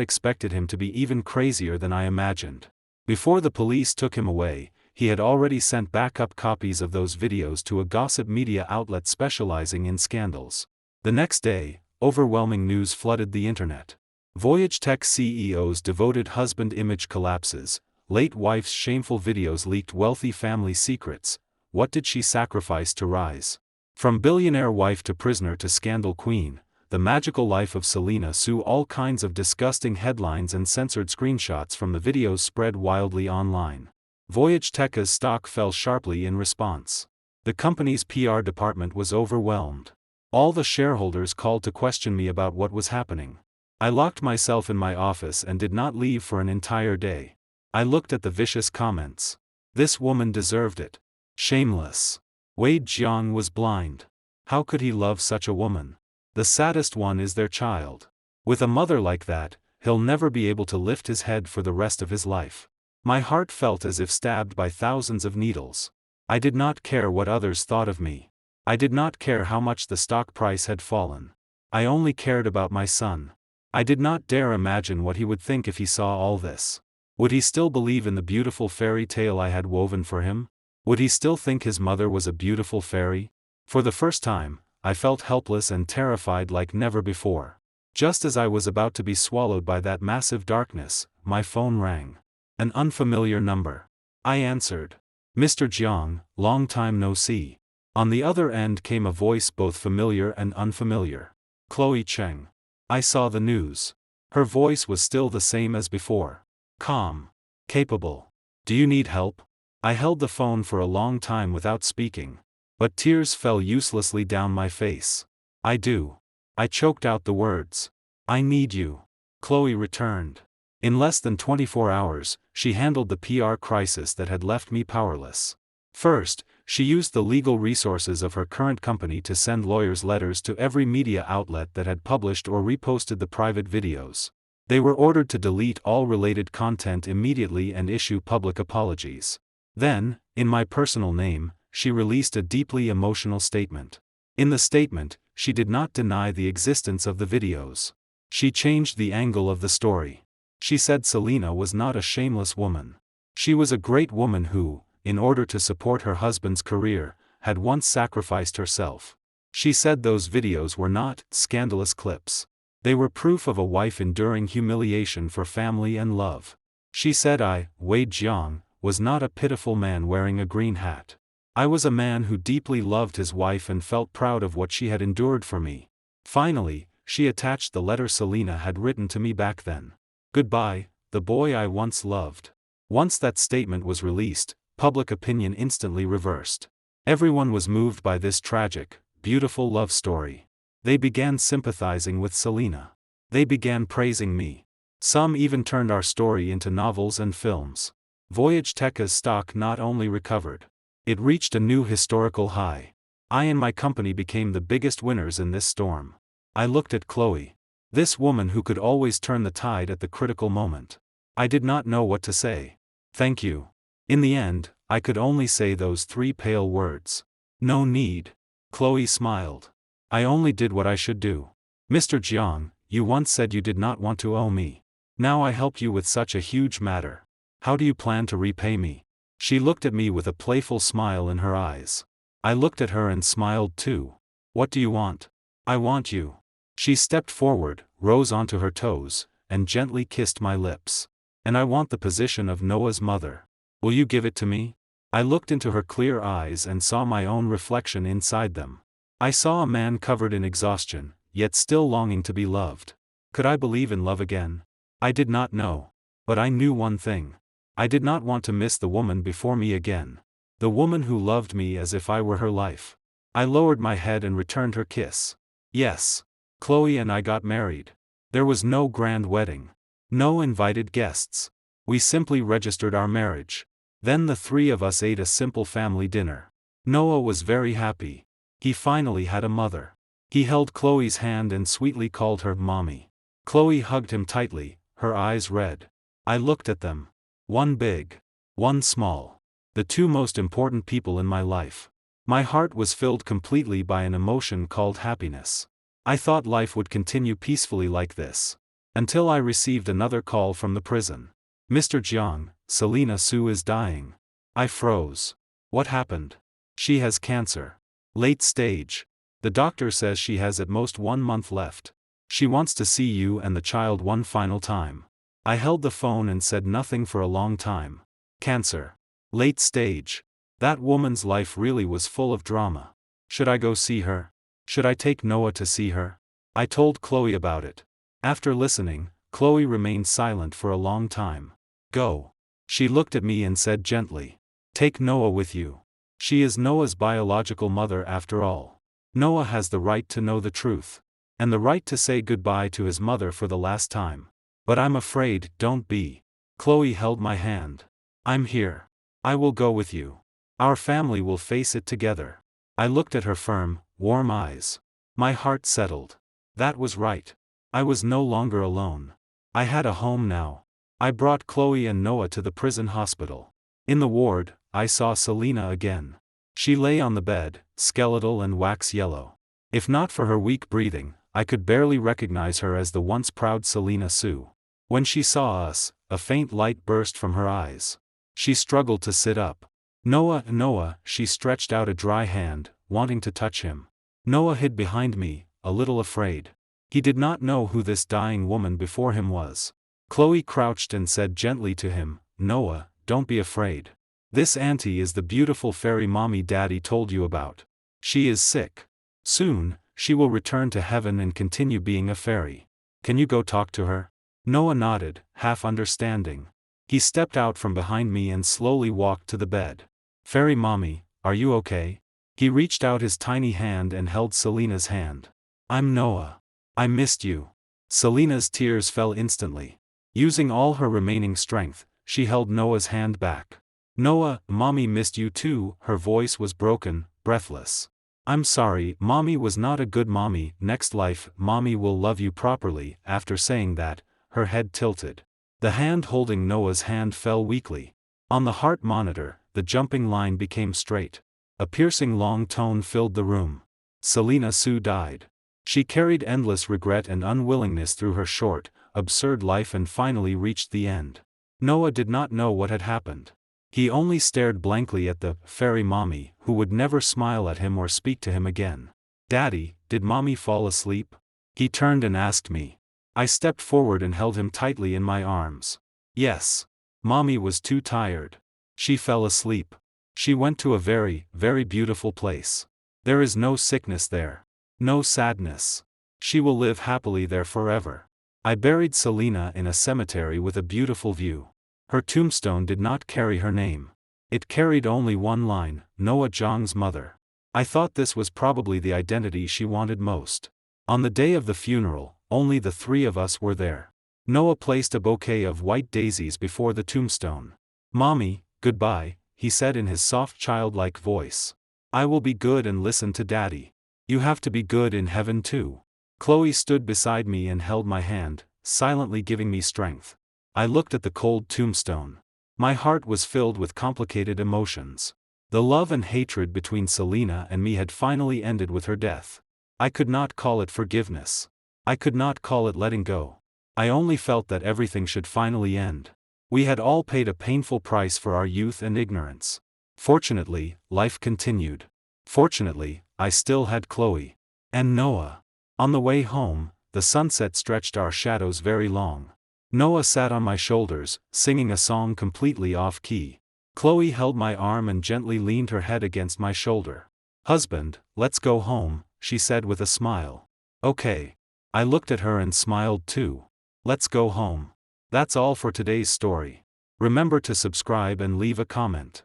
expected him to be even crazier than I imagined. Before the police took him away, he had already sent backup copies of those videos to a gossip media outlet specializing in scandals. The next day, overwhelming news flooded the internet. Voyage Tech CEO's devoted husband image collapses, late wife's shameful videos leaked wealthy family secrets, what did she sacrifice to rise? From billionaire wife to prisoner to scandal queen, the magical life of Selena Sue. All kinds of disgusting headlines and censored screenshots from the videos spread wildly online. Voyage Tech's stock fell sharply in response. The company's PR department was overwhelmed. All the shareholders called to question me about what was happening. I locked myself in my office and did not leave for an entire day. I looked at the vicious comments. This woman deserved it. Shameless. Wade Jiang was blind. How could he love such a woman? The saddest one is their child. With a mother like that, he'll never be able to lift his head for the rest of his life. My heart felt as if stabbed by thousands of needles. I did not care what others thought of me. I did not care how much the stock price had fallen. I only cared about my son. I did not dare imagine what he would think if he saw all this. Would he still believe in the beautiful fairy tale I had woven for him? Would he still think his mother was a beautiful fairy? For the first time, I felt helpless and terrified like never before. Just as I was about to be swallowed by that massive darkness, my phone rang. An unfamiliar number. I answered. "Mr. Jiang, long time no see." On the other end came a voice both familiar and unfamiliar. "Chloe Cheng." I saw the news. Her voice was still the same as before. Calm. Capable. "Do you need help?" I held the phone for a long time without speaking. But tears fell uselessly down my face. I do. I choked out the words. I need you. Chloe returned. In less than 24 hours, she handled the PR crisis that had left me powerless. First, she used the legal resources of her current company to send lawyers letters to every media outlet that had published or reposted the private videos. They were ordered to delete all related content immediately and issue public apologies. Then, in my personal name, she released a deeply emotional statement. In the statement, she did not deny the existence of the videos. She changed the angle of the story. She said Selena was not a shameless woman. She was a great woman who, in order to support her husband's career, had once sacrificed herself. She said those videos were not scandalous clips. They were proof of a wife enduring humiliation for family and love. She said Wei Jiang, was not a pitiful man wearing a green hat. I was a man who deeply loved his wife and felt proud of what she had endured for me. Finally, she attached the letter Selena had written to me back then. Goodbye, the boy I once loved. Once that statement was released, public opinion instantly reversed. Everyone was moved by this tragic, beautiful love story. They began sympathizing with Selena. They began praising me. Some even turned our story into novels and films. Voyage Tech's stock not only recovered, it reached a new historical high. I and my company became the biggest winners in this storm. I looked at Chloe. This woman who could always turn the tide at the critical moment. I did not know what to say. Thank you. In the end, I could only say those 3 pale words. No need. Chloe smiled. I only did what I should do. Mr. Jiang, you once said you did not want to owe me. Now I helped you with such a huge matter. How do you plan to repay me? She looked at me with a playful smile in her eyes. I looked at her and smiled too. What do you want? I want you. She stepped forward, rose onto her toes, and gently kissed my lips. And I want the position of Noah's mother. Will you give it to me? I looked into her clear eyes and saw my own reflection inside them. I saw a man covered in exhaustion, yet still longing to be loved. Could I believe in love again? I did not know. But I knew one thing. I did not want to miss the woman before me again. The woman who loved me as if I were her life. I lowered my head and returned her kiss. Yes. Chloe and I got married. There was no grand wedding. No invited guests. We simply registered our marriage. Then the 3 of us ate a simple family dinner. Noah was very happy. He finally had a mother. He held Chloe's hand and sweetly called her mommy. Chloe hugged him tightly, her eyes red. I looked at them. One big. One small. The 2 most important people in my life. My heart was filled completely by an emotion called happiness. I thought life would continue peacefully like this. Until I received another call from the prison. Mr. Jiang, Selena Su is dying. I froze. What happened? She has cancer. Late stage. The doctor says she has at most 1 month left. She wants to see you and the child one final time. I held the phone and said nothing for a long time. Cancer. Late stage. That woman's life really was full of drama. Should I go see her? Should I take Noah to see her? I told Chloe about it. After listening, Chloe remained silent for a long time. Go. She looked at me and said gently. Take Noah with you. She is Noah's biological mother after all. Noah has the right to know the truth. And the right to say goodbye to his mother for the last time. But I'm afraid, don't be. Chloe held my hand. I'm here. I will go with you. Our family will face it together. I looked at her firm, warm eyes. My heart settled. That was right. I was no longer alone. I had a home now. I brought Chloe and Noah to the prison hospital. In the ward, I saw Selena again. She lay on the bed, skeletal and wax yellow. If not for her weak breathing, I could barely recognize her as the once proud Selena Su. When she saw us, a faint light burst from her eyes. She struggled to sit up. Noah, Noah, she stretched out a dry hand, wanting to touch him. Noah hid behind me, a little afraid. He did not know who this dying woman before him was. Chloe crouched and said gently to him, Noah, don't be afraid. This auntie is the beautiful fairy mommy daddy told you about. She is sick. Soon, she will return to heaven and continue being a fairy. Can you go talk to her? Noah nodded, half understanding. He stepped out from behind me and slowly walked to the bed. Fairy mommy, are you okay? He reached out his tiny hand and held Selena's hand. I'm Noah. I missed you. Selena's tears fell instantly. Using all her remaining strength, she held Noah's hand back. Noah, Mommy missed you too. Her voice was broken, breathless. I'm sorry, Mommy was not a good mommy. Next life, Mommy will love you properly. After saying that, her head tilted. The hand holding Noah's hand fell weakly. On the heart monitor, the jumping line became straight. A piercing long tone filled the room. Selena Sue died. She carried endless regret and unwillingness through her short, absurd life and finally reached the end. Noah did not know what had happened. He only stared blankly at the fairy mommy, who would never smile at him or speak to him again. Daddy, did Mommy fall asleep? He turned and asked me. I stepped forward and held him tightly in my arms. Yes. Mommy was too tired. She fell asleep. She went to a very, very beautiful place. There is no sickness there. No sadness. She will live happily there forever. I buried Selena in a cemetery with a beautiful view. Her tombstone did not carry her name. It carried only one line, Noah Jong's mother. I thought this was probably the identity she wanted most. On the day of the funeral, only the three of us were there. Noah placed a bouquet of white daisies before the tombstone. Mommy, goodbye, he said in his soft childlike voice. I will be good and listen to Daddy. You have to be good in heaven too. Chloe stood beside me and held my hand, silently giving me strength. I looked at the cold tombstone. My heart was filled with complicated emotions. The love and hatred between Selena and me had finally ended with her death. I could not call it forgiveness. I could not call it letting go. I only felt that everything should finally end. We had all paid a painful price for our youth and ignorance. Fortunately, life continued. Fortunately, I still had Chloe. And Noah. On the way home, the sunset stretched our shadows very long. Noah sat on my shoulders, singing a song completely off-key. Chloe held my arm and gently leaned her head against my shoulder. Husband, let's go home, she said with a smile. Okay. I looked at her and smiled too. Let's go home. That's all for today's story. Remember to subscribe and leave a comment.